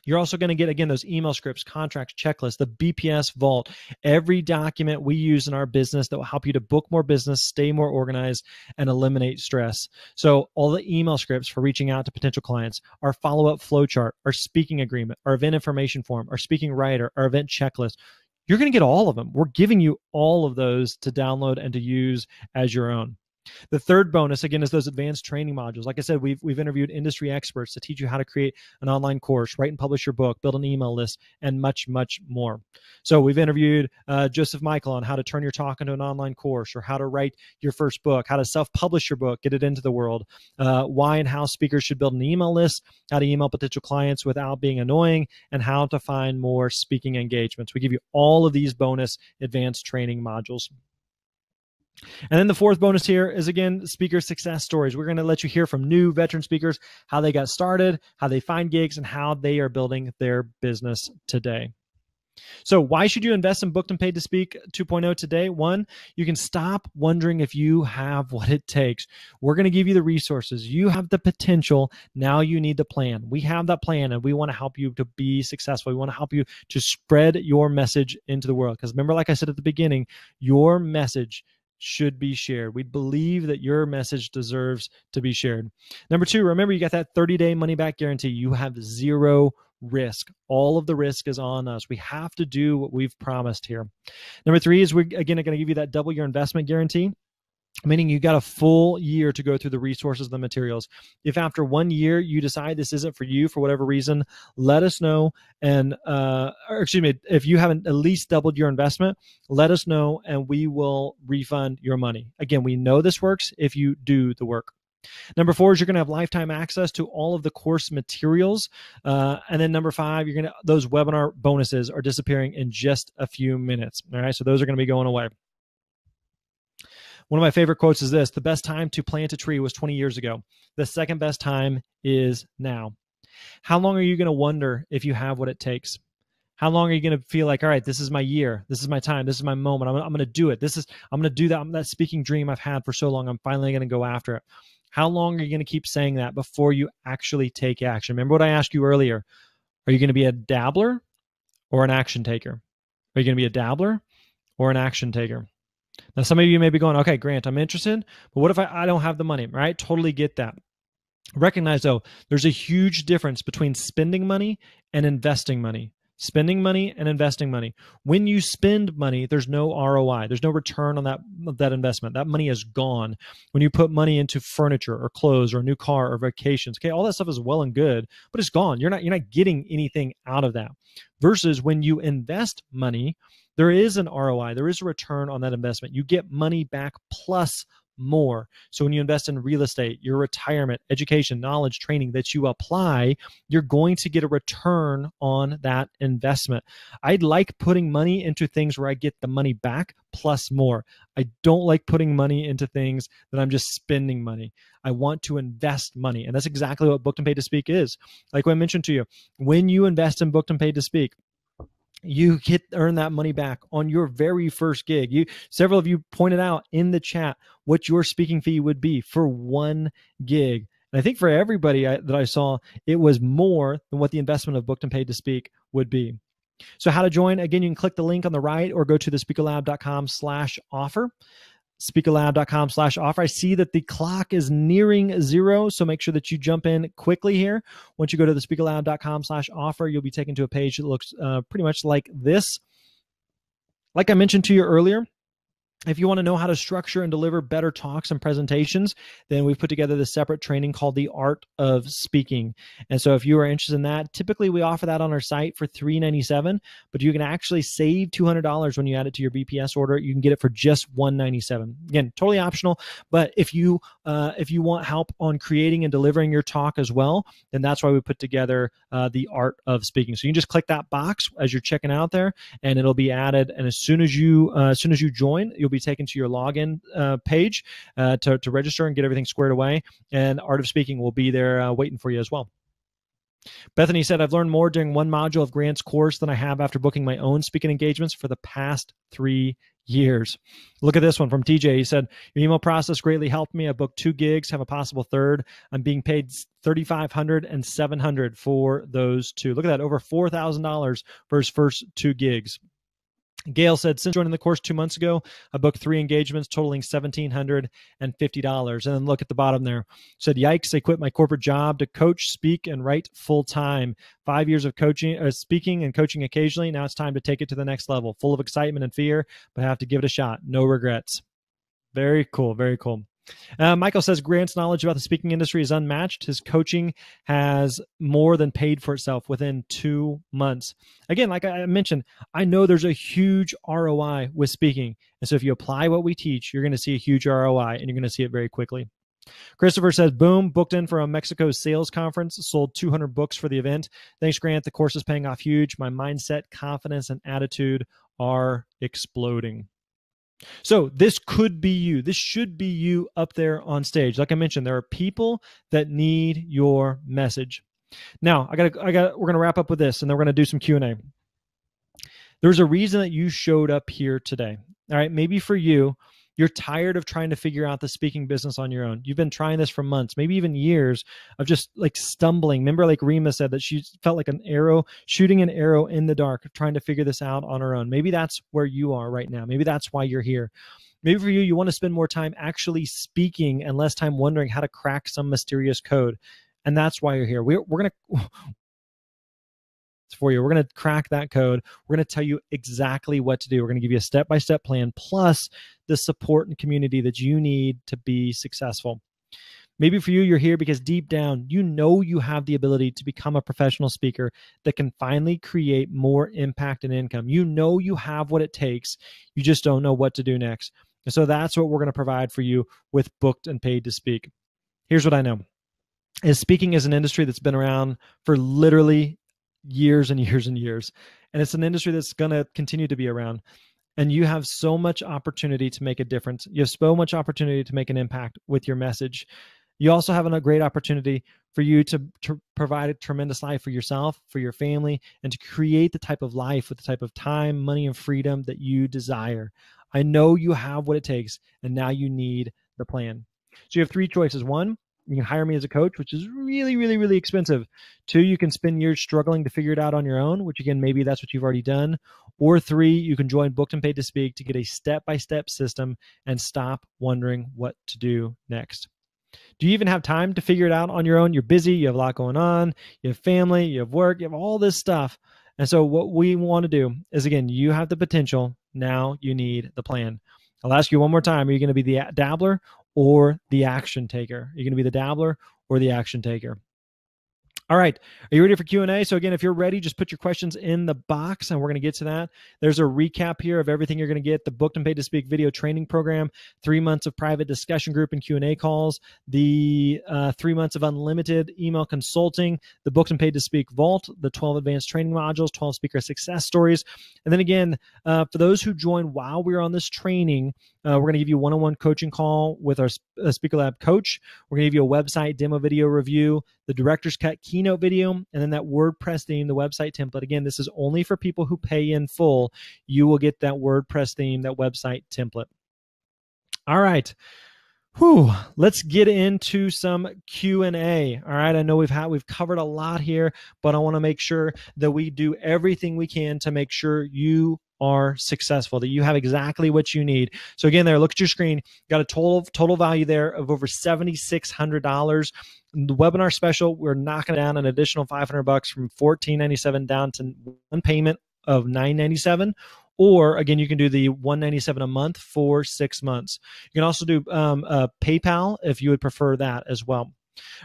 You're also going to get, again, those email scripts, contracts, checklists, the BPS vault, every document we use in our business that will help you to book more business, stay more organized, and eliminate stress. So all the email scripts for reaching out to potential clients, our follow-up flow chart, our speaking agreement, our event information form, our speaking writer, our event checklist. You're going to get all of them. We're giving you all of those to download and to use as your own. The third bonus, again, is those advanced training modules. Like I said, we've interviewed industry experts to teach you how to create an online course, write and publish your book, build an email list, and much, much more. So we've interviewed Joseph Michael on how to turn your talk into an online course, or how to write your first book, how to self-publish your book, get it into the world, why and how speakers should build an email list, how to email potential clients without being annoying, and how to find more speaking engagements. We give you all of these bonus advanced training modules. And then the fourth bonus here is, again, speaker success stories. We're going to let you hear from new veteran speakers, how they got started, how they find gigs, and how they are building their business today. So why should you invest in Booked and Paid to Speak 2.0 today? One, you can stop wondering if you have what it takes. We're going to give you the resources. You have the potential. Now you need the plan. We have that plan, and we want to help you to be successful. We want to help you to spread your message into the world. Because remember, like I said at the beginning, your message should be shared. We believe that your message deserves to be shared. Number two, remember, you got that 30-day money-back guarantee. You have zero risk. All of the risk is on us. We have to do what we've promised here. Number three is, we're again going to give you that double your investment guarantee, meaning you got a full year to go through the resources and the materials. If after 1 year you decide this isn't for you for whatever reason, let us know. And if you haven't at least doubled your investment, let us know and we will refund your money. Again, we know this works if you do the work. Number four is, you're going to have lifetime access to all of the course materials. And then number five, those webinar bonuses are disappearing in just a few minutes. All right. So those are going to be going away. One of my favorite quotes is this: the best time to plant a tree was 20 years ago. The second best time is now. How long are you going to wonder if you have what it takes? How long are you going to feel like, all right, this is my year, this is my time, this is my moment, I'm going to do it. I'm going to do that speaking dream I've had for so long. I'm finally going to go after it. How long are you going to keep saying that before you actually take action? Remember what I asked you earlier. Are you going to be a dabbler or an action taker? Are you going to be a dabbler or an action taker? Now, some of you may be going, okay, Grant, I'm interested, but what if I don't have the money, right? Totally get that. Recognize, though, there's a huge difference between spending money and investing money. Spending money and investing money. When you spend money, there's no ROI. There's no return on that investment. That money is gone. When you put money into furniture or clothes or a new car or vacations, okay, all that stuff is well and good, but it's gone. You're not getting anything out of that. Versus when you invest money, there is an ROI. There is a return on that investment. You get money back plus more. So when you invest in real estate, your retirement, education, knowledge, training that you apply, you're going to get a return on that investment. I'd like putting money into things where I get the money back plus more. I don't like putting money into things that I'm just spending money. I want to invest money. And that's exactly what Booked and Paid to Speak is. Like what I mentioned to you, when you invest in Booked and Paid to Speak, you earn that money back on your very first gig. Several of you pointed out in the chat what your speaking fee would be for one gig. And I think for everybody that I saw, it was more than what the investment of Booked and Paid to Speak would be. So how to join? Again, you can click the link on the right or go to thespeakerlab.com/offer. Speakerlab.com/offer. I see that the clock is nearing 0, so make sure that you jump in quickly here. Once you go to the speakerlab.com/offer, you'll be taken to a page that looks pretty much like this. Like I mentioned to you earlier, if you want to know how to structure and deliver better talks and presentations, then we've put together this separate training called The Art of Speaking. And so if you are interested in that, typically we offer that on our site for $397, but you can actually save $200 when you add it to your BPS order. You can get it for just $197. Again, totally optional, but if you want help on creating and delivering your talk as well, then that's why we put together The Art of Speaking. So you can just click that box as you're checking out there, and it'll be added. And as soon as you join, you'll be taken to your login page to register and get everything squared away. And Art of Speaking will be there waiting for you as well. Bethany said, I've learned more during one module of Grant's course than I have after booking my own speaking engagements for the past 3 years. Look at this one from TJ. He said, your email process greatly helped me. I booked 2 gigs, have a possible third. I'm being paid $3,500 and $700 for those 2. Look at that, over $4,000 for his first 2 gigs. Gail said, since joining the course 2 months ago, I booked 3 engagements totaling $1,750. And then look at the bottom there. Said, yikes, I quit my corporate job to coach, speak, and write full time. 5 years of coaching, speaking and coaching occasionally. Now it's time to take it to the next level. Full of excitement and fear, but I have to give it a shot. No regrets. Very cool. Very cool. Michael says, Grant's knowledge about the speaking industry is unmatched. His coaching has more than paid for itself within 2 months. Again, like I mentioned, I know there's a huge ROI with speaking. And so if you apply what we teach, you're going to see a huge ROI, and you're going to see it very quickly. Christopher says, boom, booked in for a Mexico sales conference, sold 200 books for the event. Thanks, Grant. The course is paying off huge. My mindset, confidence, and attitude are exploding. So this could be you. This should be you up there on stage. Like I mentioned, there are people that need your message. Now, we're going to wrap up with this, and then we're going to do some Q&A. There's a reason that you showed up here today. All right, maybe for you, you're tired of trying to figure out the speaking business on your own. You've been trying this for months, maybe even years of just like stumbling. Remember, like Rima said, that she felt like an arrow, shooting an arrow in the dark, trying to figure this out on her own. Maybe that's where you are right now. Maybe that's why you're here. Maybe for you, you want to spend more time actually speaking and less time wondering how to crack some mysterious code. And that's why you're here. We're going to... for you. We're going to crack that code. We're going to tell you exactly what to do. We're going to give you a step-by-step plan, plus the support and community that you need to be successful. Maybe for you, you're here because deep down, you know you have the ability to become a professional speaker that can finally create more impact and income. You know you have what it takes. You just don't know what to do next. And so that's what we're going to provide for you with Booked and Paid to Speak. Here's what I know. Speaking is an industry that's been around for literally years and years and years. And it's an industry that's going to continue to be around. And you have so much opportunity to make a difference. You have so much opportunity to make an impact with your message. You also have a great opportunity for you to provide a tremendous life for yourself, for your family, and to create the type of life with the type of time, money, and freedom that you desire. I know you have what it takes, and now you need the plan. So you have 3 choices. 1, you can hire me as a coach, which is really, really, really expensive. 2, you can spend years struggling to figure it out on your own, which again, maybe that's what you've already done. Or 3, you can join Booked and Paid to Speak to get a step-by-step system and stop wondering what to do next. Do you even have time to figure it out on your own? You're busy, you have a lot going on, you have family, you have work, you have all this stuff. And so what we want to do is, again, you have the potential. Now you need the plan. I'll ask you one more time. Are you going to be the dabbler or the action taker? You're going to be the dabbler or the action taker. All right. Are you ready for Q&A? So again, if you're ready, just put your questions in the box and we're going to get to that. There's a recap here of everything you're going to get. The Booked and Paid to Speak video training program, 3 months of private discussion group and Q&A calls, the 3 months of unlimited email consulting, the Booked and Paid to Speak Vault, the 12 advanced training modules, 12 speaker success stories. And then again, for those who join while we're on this training, We're going to give you a one-on-one coaching call with our Speaker Lab coach. We're going to give you a website demo video review, the director's cut keynote video, and then that WordPress theme, the website template. Again, this is only for people who pay in full. You will get that WordPress theme, that website template. All right. Let's get into some Q&A. All right, I know we've covered a lot here, but I want to make sure that we do everything we can to make sure you are successful, that you have exactly what you need. So again, there, look at your screen. Got a total value there of over $7,600. The webinar special, we're knocking down an additional $500 from $1,497 down to one payment of $997. Or again, you can do the $197 a month for 6 months. You can also do PayPal if you would prefer that as well.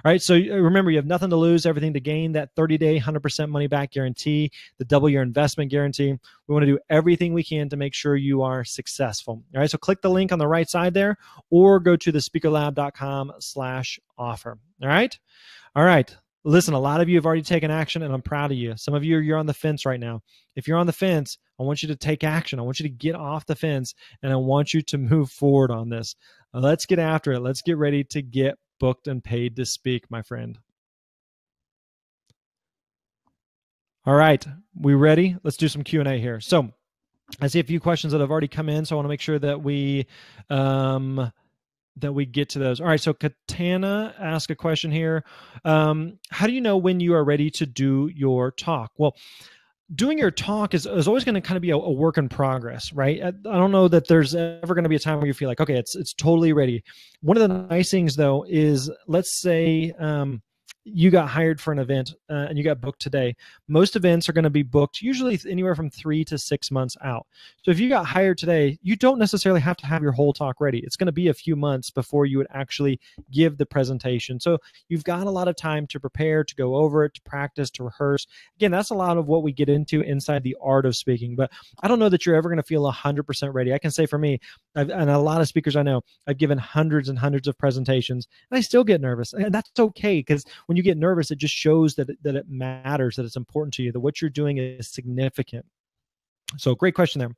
All right, so remember, you have nothing to lose, everything to gain. That 30-day, 100% money-back guarantee, the double your investment guarantee. We want to do everything we can to make sure you are successful. All right, so click the link on the right side there, or go to thespeakerlab.com/offer. All right? All right. Listen, a lot of you have already taken action, and I'm proud of you. Some of you, you're on the fence right now. If you're on the fence, I want you to take action. I want you to get off the fence, and I want you to move forward on this. Let's get after it. Let's get ready to get booked and paid to speak, my friend. All right, we ready? Let's do some Q&A here. So I see a few questions that have already come in, so I want to make sure that we get to those. All right, so Katana asked a question here. How do you know when you are ready to do your talk? Well, doing your talk is always going to kind of be a work in progress, right? I don't know that there's ever going to be a time where you feel like, okay, it's totally ready. One of the nice things, though, is let's say you got hired for an event and you got booked today. Most events are going to be booked usually anywhere from 3 to 6 months out. So if you got hired today, you don't necessarily have to have your whole talk ready. It's going to be a few months before you would actually give the presentation. So you've got a lot of time to prepare, to go over it, to practice, to rehearse. Again, that's a lot of what we get into inside the art of speaking. But I don't know that you're ever going to feel 100% ready. I can say for me, and a lot of speakers I know, I've given hundreds and hundreds of presentations, and I still get nervous. And that's okay, because when you get nervous, it just shows that it matters, that it's important to you, that what you're doing is significant. So great question there. All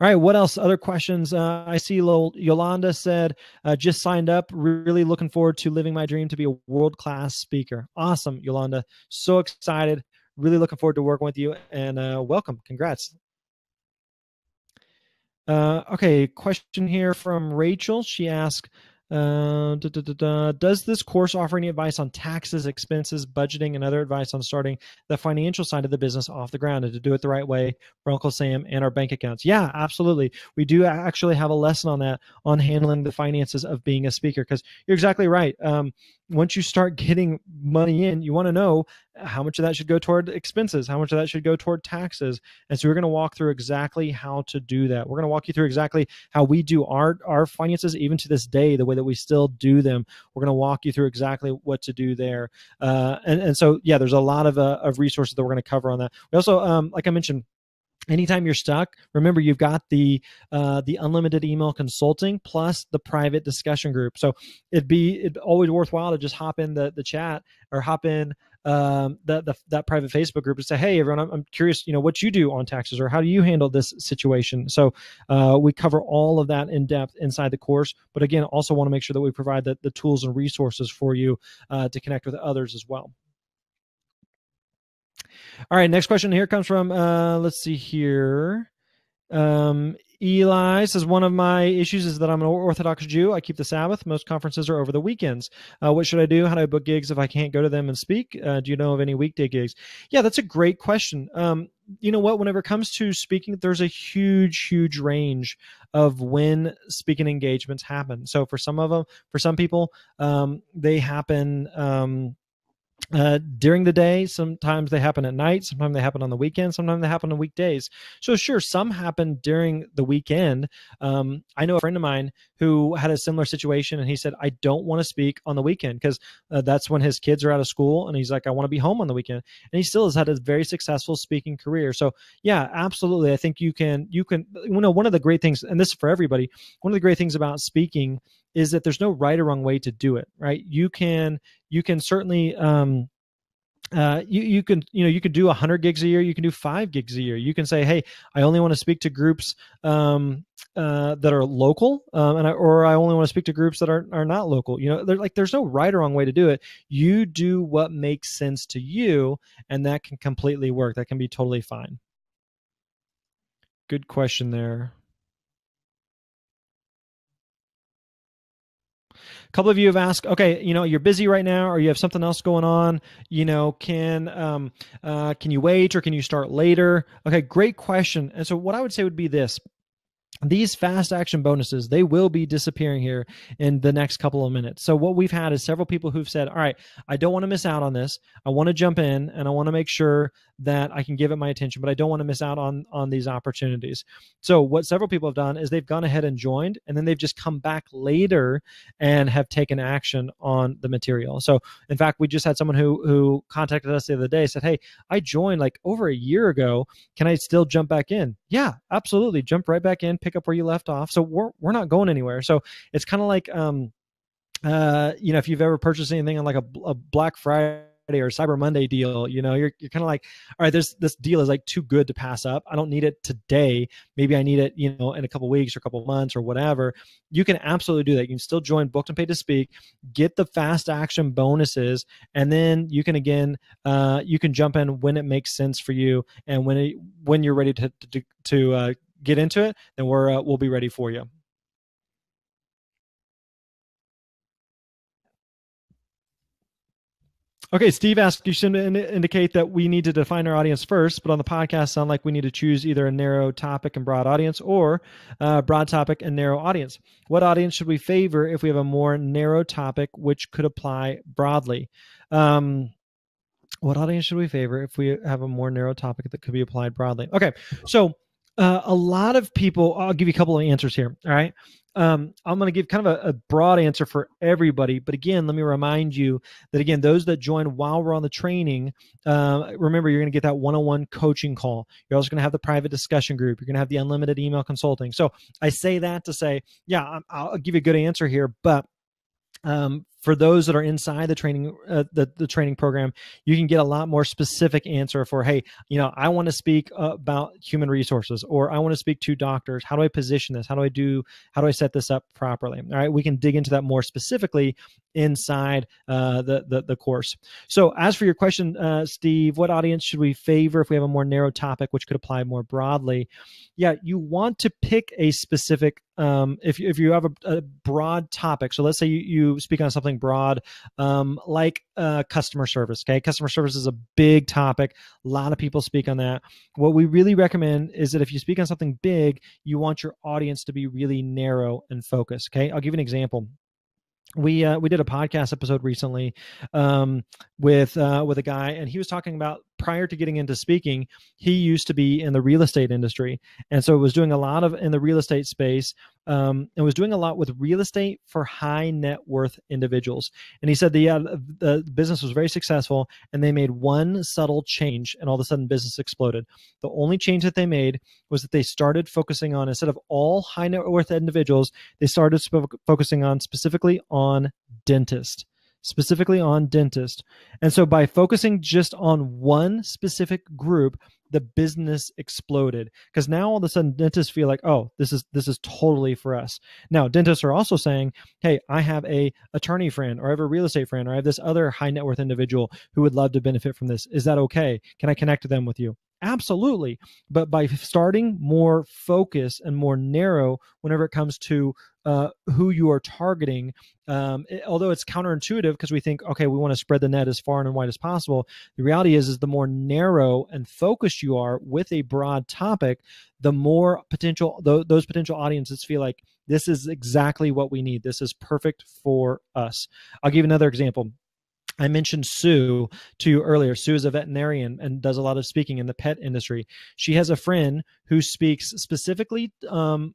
right, what else? Other questions? I see Yolanda said, just signed up. Really looking forward to living my dream to be a world-class speaker. Awesome, Yolanda. So excited. Really looking forward to working with you, and welcome. Congrats. Okay, question here from Rachel. She asked, does this course offer any advice on taxes, expenses, budgeting, and other advice on starting the financial side of the business off the ground and to do it the right way for Uncle Sam and our bank accounts? Yeah, absolutely. We do actually have a lesson on that, on handling the finances of being a speaker, because you're exactly right. Once you start getting money in, you want to know how much of that should go toward expenses, how much of that should go toward taxes. And so we're going to walk through exactly how to do that. We're going to walk you through exactly how we do our finances, even to this day, the way that we still do them. We're going to walk you through exactly what to do there. And so, yeah, there's a lot of resources that we're going to cover on that. We also, like I mentioned, anytime you're stuck, remember you've got the unlimited email consulting plus the private discussion group. So it'd always worthwhile to just hop in the chat or hop in that private Facebook group and say, hey, everyone, I'm curious, what you do on taxes, or how do you handle this situation? So we cover all of that in depth inside the course. But again, also want to make sure that we provide the tools and resources for you to connect with others as well. All right, next question here comes from, let's see here. Eli says, one of my issues is that I'm an Orthodox Jew. I keep the Sabbath. Most conferences are over the weekends. What should I do? How do I book gigs if I can't go to them and speak? Do you know of any weekday gigs? Yeah, that's a great question. You know what? Whenever it comes to speaking, there's a huge range of when speaking engagements happen. So for some people, they happen during the day. Sometimes they happen at night. Sometimes they happen on the weekend. Sometimes they happen on weekdays. So sure, some happen during the weekend. I know a friend of mine who had a similar situation, and he said, I don't want to speak on the weekend because that's when his kids are out of school. And he's like, I want to be home on the weekend. And he still has had a very successful speaking career. So yeah, absolutely. I think you can, one of the great things, and this is for everybody, one of the great things about speaking is that there's no right or wrong way to do it, right? You can certainly you can you could do 100 gigs a year. You can do 5 gigs a year. You can say, hey, I only want to speak to groups that are local, or I only want to speak to groups that are not local. There's no right or wrong way to do it. You do what makes sense to you, and that can completely work. That can be totally fine. Good question there. A couple of you have asked, okay, you're busy right now, or you have something else going on. Can you wait, or can you start later? Okay, great question. And so what I would say would be this. These fast action bonuses, they will be disappearing here in the next couple of minutes. So what we've had is several people who've said, all right, I don't want to miss out on this. I want to jump in and I want to make sure that I can give it my attention, but I don't want to miss out on these opportunities. So what several people have done is they've gone ahead and joined, and then they've just come back later and have taken action on the material. So in fact, we just had someone who contacted us the other day, said, hey, I joined like over a year ago. Can I still jump back in? Yeah, absolutely. Jump right back in, pick up where you left off. So we're not going anywhere. So it's kind of like, if you've ever purchased anything on like a Black Friday or Cyber Monday deal, you're kind of like, all right, this deal is like too good to pass up. I don't need it today. Maybe I need it, in a couple of weeks or a couple of months or whatever. You can absolutely do that. You can still join Booked and Paid to Speak, get the fast action bonuses, and then you can you can jump in when it makes sense for you, and when you're ready to get into it, then we'll be ready for you. Okay, Steve asked, you should indicate that we need to define our audience first, but on the podcast sound like we need to choose either a narrow topic and broad audience, or broad topic and narrow audience. What audience should we favor if we have a more narrow topic which could apply broadly? What audience should we favor if we have a more narrow topic that could be applied broadly? Okay, so a lot of people, I'll give you a couple of answers here, all right? I'm going to give kind of a broad answer for everybody. But again, let me remind you that, again, those that join while we're on the training, remember, you're going to get that one-on-one coaching call. You're also going to have the private discussion group. You're going to have the unlimited email consulting. So I say that to say, yeah, I'll give you a good answer here, but for those that are inside the training, the training program, you can get a lot more specific answer for, hey, I want to speak about human resources, or I want to speak to doctors. How do I position this? How do I set this up properly? All right, we can dig into that more specifically inside the course. So as for your question, Steve, what audience should we favor if we have a more narrow topic which could apply more broadly? Yeah, you want to pick a specific, if you have a broad topic. So let's say you speak on something broad, like customer service. Okay, customer service is a big topic. A lot of people speak on that. What we really recommend is that if you speak on something big, you want your audience to be really narrow and focused. Okay, I'll give you an example. We did a podcast episode recently with a guy, and he was talking about, prior to getting into speaking, he used to be in the real estate industry, and so was doing a lot in the real estate space, and was doing a lot with real estate for high net worth individuals. And he said the business was very successful, and they made one subtle change, and all of a sudden business exploded. The only change that they made was that they started focusing on, instead of all high net worth individuals, they started focusing on specifically on dentists. And so by focusing just on one specific group, the business exploded, because now all of a sudden dentists feel like, oh, this is totally for us. Now, dentists are also saying, hey, I have a attorney friend, or I have a real estate friend, or I have this other high net worth individual who would love to benefit from this. Is that okay? Can I connect them with you? Absolutely. But by starting more focused and more narrow whenever it comes to who you are targeting, although it's counterintuitive because we think, okay, we want to spread the net as far and wide as possible. The reality is the more narrow and focused you are with a broad topic, the more those potential audiences feel like, this is exactly what we need. This is perfect for us. I'll give you another example. I mentioned Sue to you earlier. Sue is a veterinarian and does a lot of speaking in the pet industry. She has a friend who speaks specifically on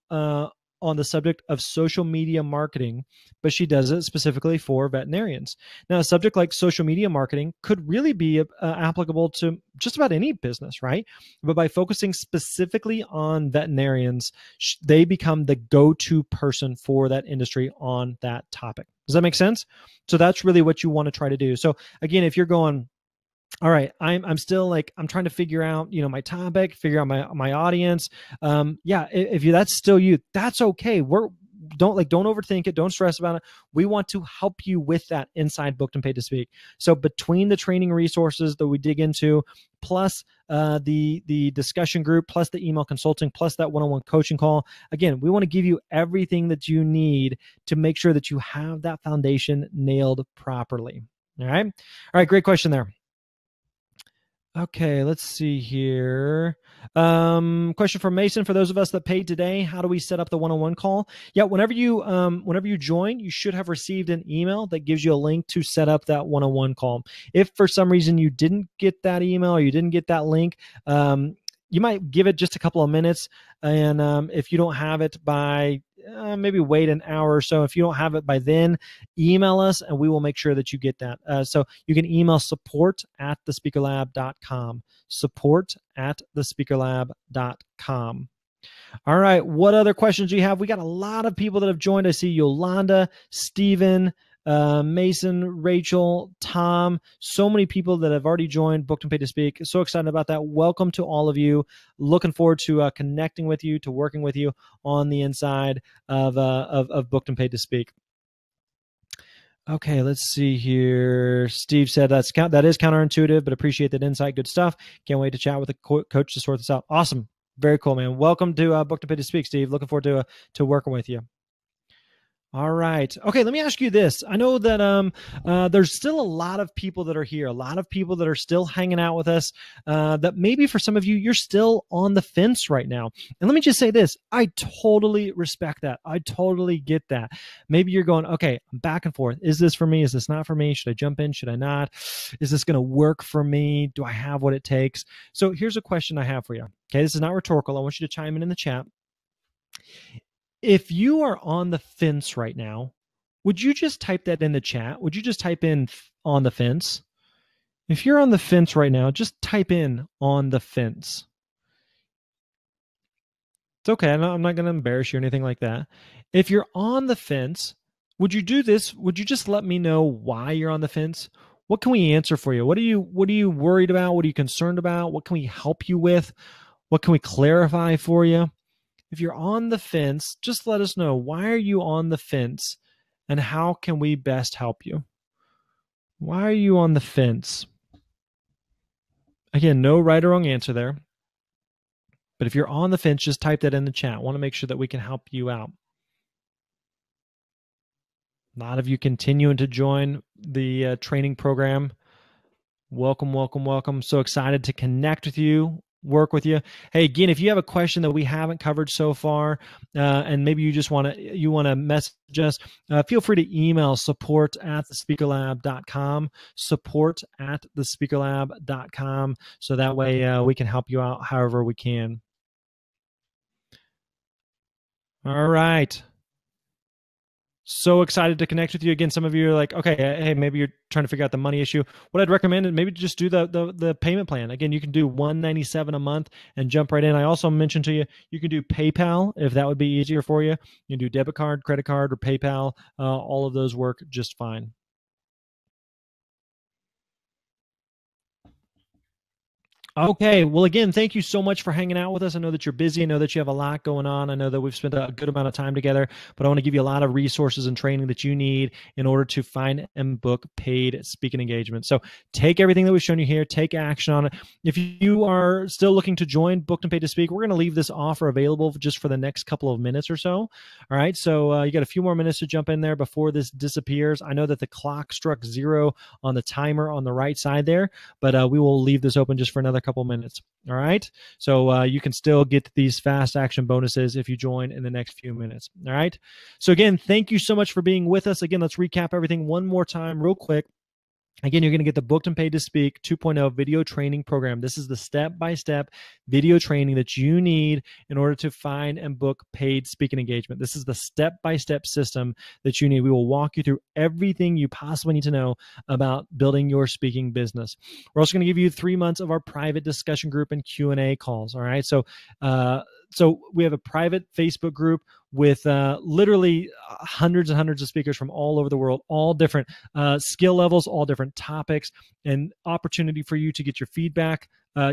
the subject of social media marketing, but she does it specifically for veterinarians. Now, a subject like social media marketing could really be applicable to just about any business, right? But by focusing specifically on veterinarians, they become the go-to person for that industry on that topic. Does that make sense? So that's really what you want to try to do. So again, if you're going, all right, I'm still like, I'm trying to figure out, my topic, figure out my audience. Yeah, if you, that's still you, that's okay. Don't overthink it. Don't stress about it. We want to help you with that inside Booked and Paid to Speak. So between the training resources that we dig into, plus the discussion group, plus the email consulting, plus that one-on-one coaching call, again, we want to give you everything that you need to make sure that you have that foundation nailed properly. All right, great question there. Okay, let's see here. Question from Mason: for those of us that paid today, how do we set up the one-on-one call? Yeah, whenever you join, you should have received an email that gives you a link to set up that one-on-one call. If for some reason you didn't get that email or you didn't get that link, you might give it just a couple of minutes, and if you don't have it by maybe wait an hour or so. If you don't have it by then, email us and we will make sure that you get that. So you can email support@thespeakerlab.com. Support@thespeakerlab.com. All right. What other questions do you have? We got a lot of people that have joined. I see Yolanda, Stephen, Mason, Rachel, Tom, so many people that have already joined Booked and Paid to Speak. So excited about that. Welcome to all of you. Looking forward to connecting with you, to working with you on the inside of Booked and Paid to Speak. Okay, let's see here. Steve said that is counterintuitive, but appreciate that insight. Good stuff. Can't wait to chat with the coach to sort this out. Awesome. Very cool, man. Welcome to Booked and Paid to Speak, Steve. Looking forward to working with you. All right. Okay, let me ask you this. I know that there's still a lot of people that are here, a lot of people that are still hanging out with us, that maybe for some of you, you're still on the fence right now. And let me just say this. I totally respect that. I totally get that. Maybe you're going, okay, I'm back and forth. Is this for me? Is this not for me? Should I jump in? Should I not? Is this going to work for me? Do I have what it takes? So here's a question I have for you. Okay, this is not rhetorical. I want you to chime in the chat. If you are on the fence right now, would you just type that in the chat? Would you just type in on the fence? If you're on the fence right now, just type in on the fence. It's okay. I'm not going to embarrass you or anything like that. If you're on the fence, would you do this? Would you just let me know why you're on the fence? What can we answer for you? What are you worried about? What are you concerned about? What can we help you with? What can we clarify for you? If you're on the fence, just let us know. Why are you on the fence and how can we best help you? Why are you on the fence? Again, no right or wrong answer there. But if you're on the fence, just type that in the chat. I want to make sure that we can help you out. A lot of you continuing to join the training program. Welcome, welcome, welcome. So excited to connect with you, work with you. Hey, again, if you have a question that we haven't covered so far, and maybe you just want to message us, feel free to email support@thespeakerlab.com, support@thespeakerlab.com, so that way we can help you out however we can. All right. So excited to connect with you again. Some of you are like, okay, hey, maybe you're trying to figure out the money issue. What I'd recommend is maybe just do the payment plan. Again, you can do $197 a month and jump right in. I also mentioned to you, you can do PayPal if that would be easier for you. You can do debit card, credit card, or PayPal. All of those work just fine. Okay. Well, again, thank you so much for hanging out with us. I know that you're busy. I know that you have a lot going on. I know that we've spent a good amount of time together, but I want to give you a lot of resources and training that you need in order to find and book paid speaking engagements. So take everything that we've shown you here, take action on it. If you are still looking to join Booked and Paid to Speak, we're going to leave this offer available just for the next couple of minutes or so. All right. So you got a few more minutes to jump in there before this disappears. I know that the clock struck 0 on the timer on the right side there, but we will leave this open just for another couple minutes. All right. So you can still get these fast action bonuses if you join in the next few minutes. All right. So again, thank you so much for being with us. Again, let's recap everything one more time real quick. Again, you're going to get the Booked and Paid to Speak 2.0 video training program. This is the step-by-step video training that you need in order to find and book paid speaking engagement. This is the step-by-step system that you need. We will walk you through everything you possibly need to know about building your speaking business. We're also going to give you 3 months of our private discussion group and Q&A calls. All right. So So we have a private Facebook group with literally hundreds and hundreds of speakers from all over the world, all different skill levels, all different topics, and opportunity for you to get your feedback,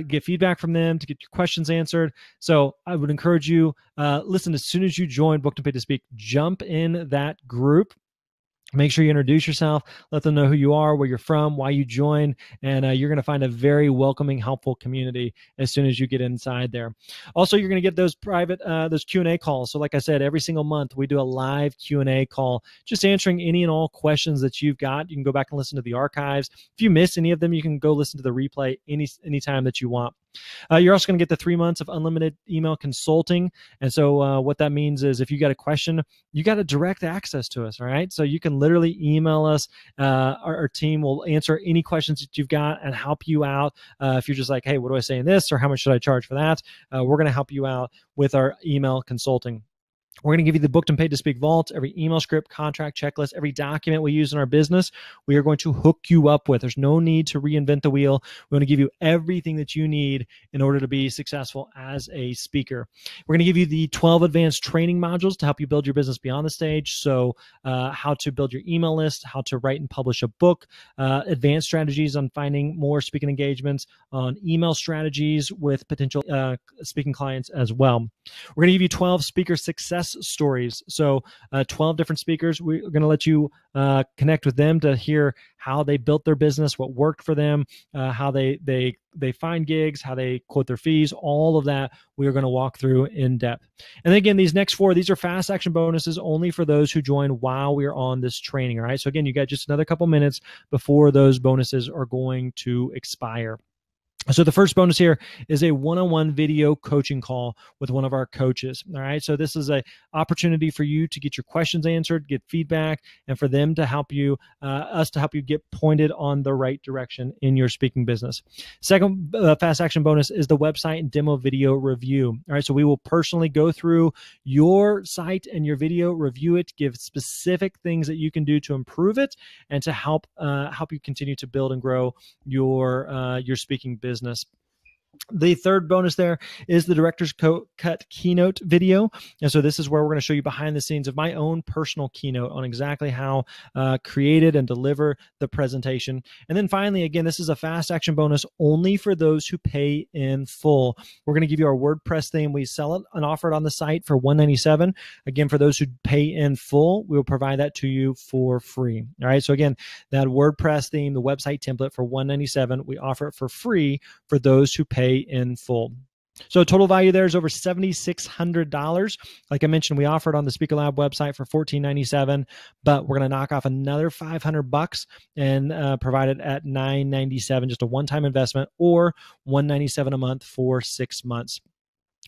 get feedback from them, to get your questions answered. So I would encourage you, listen, as soon as you join Booked and Paid to Speak, jump in that group. Make sure you introduce yourself, let them know who you are, where you're from, why you joined, and you're going to find a very welcoming, helpful community as soon as you get inside there. Also, you're going to get those private, those Q&A calls. So like I said, every single month we do a live Q&A call, just answering any and all questions that you've got. You can go back and listen to the archives. If you miss any of them, you can go listen to the replay anytime that you want. You're also going to get the 3 months of unlimited email consulting. And so what that means is if you got a question, you got a direct access to us, all right? So you can literally email us. Our team will answer any questions that you've got and help you out. If you're just like, hey, what do I say in this? Or how much should I charge for that? We're going to help you out with our email consulting. We're going to give you the Booked and Paid to Speak vault, every email script, contract, checklist, every document we use in our business, we are going to hook you up with. There's no need to reinvent the wheel. We want to give you everything that you need in order to be successful as a speaker. We're going to give you the 12 advanced training modules to help you build your business beyond the stage. So how to build your email list, how to write and publish a book, advanced strategies on finding more speaking engagements, on email strategies with potential speaking clients as well. We're going to give you 12 speaker success stories. So 12 different speakers. We're going to let you connect with them to hear how they built their business, what worked for them, how they find gigs, how they quote their fees, all of that we are going to walk through in depth. And then again, these next 4, these are fast action bonuses only for those who join while we're on this training. All right. So again, you got just another couple minutes before those bonuses are going to expire. So the first bonus here is a one-on-one video coaching call with one of our coaches. All right. So this is an opportunity for you to get your questions answered, get feedback, and for them to help you, us to help you get pointed on the right direction in your speaking business. Second fast action bonus is the website and demo video review. All right. So we will personally go through your site and your video, review it, give specific things that you can do to improve it and to help you continue to build and grow your speaking business. The third bonus there is the Director's Cut keynote video. And so this is where we're going to show you behind the scenes of my own personal keynote on exactly how created and deliver the presentation. And then finally, again, this is a fast action bonus only for those who pay in full. We're going to give you our WordPress theme. We sell it and offer it on the site for $197. Again, for those who pay in full, we will provide that to you for free. All right. So again, that WordPress theme, the website template for $197, we offer it for free for those who pay in full. So total value there is over $7,600. Like I mentioned, we offer it on the Speaker Lab website for $1497, but we're going to knock off another $500 and provide it at $997, just a one-time investment, or $197 a month for 6 months.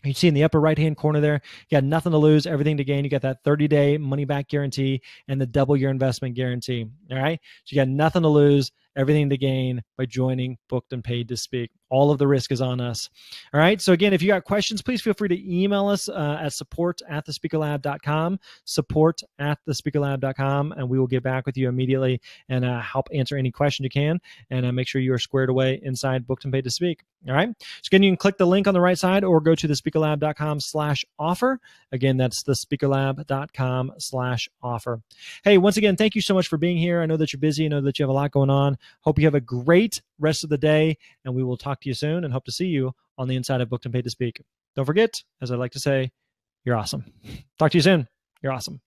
You see in the upper right-hand corner there, you got nothing to lose, everything to gain. You got that 30-day money-back guarantee and the double your investment guarantee. All right. So you got nothing to lose, everything to gain by joining Booked and Paid to Speak. All of the risk is on us. All right. So again, if you got questions, please feel free to email us at support@thespeakerlab.com, support@thespeakerlab.com, and we will get back with you immediately and help answer any question you can and make sure you are squared away inside Booked and Paid to Speak. All right. So again, you can click the link on the right side or go to thespeakerlab.com/offer. Again, that's thespeakerlab.com/offer. Hey, once again, thank you so much for being here. I know that you're busy. I know that you have a lot going on. Hope you have a great rest of the day, and we will talk to you soon and hope to see you on the inside of Booked and Paid to Speak. Don't forget, as I like to say, you're awesome. Talk to you soon. You're awesome.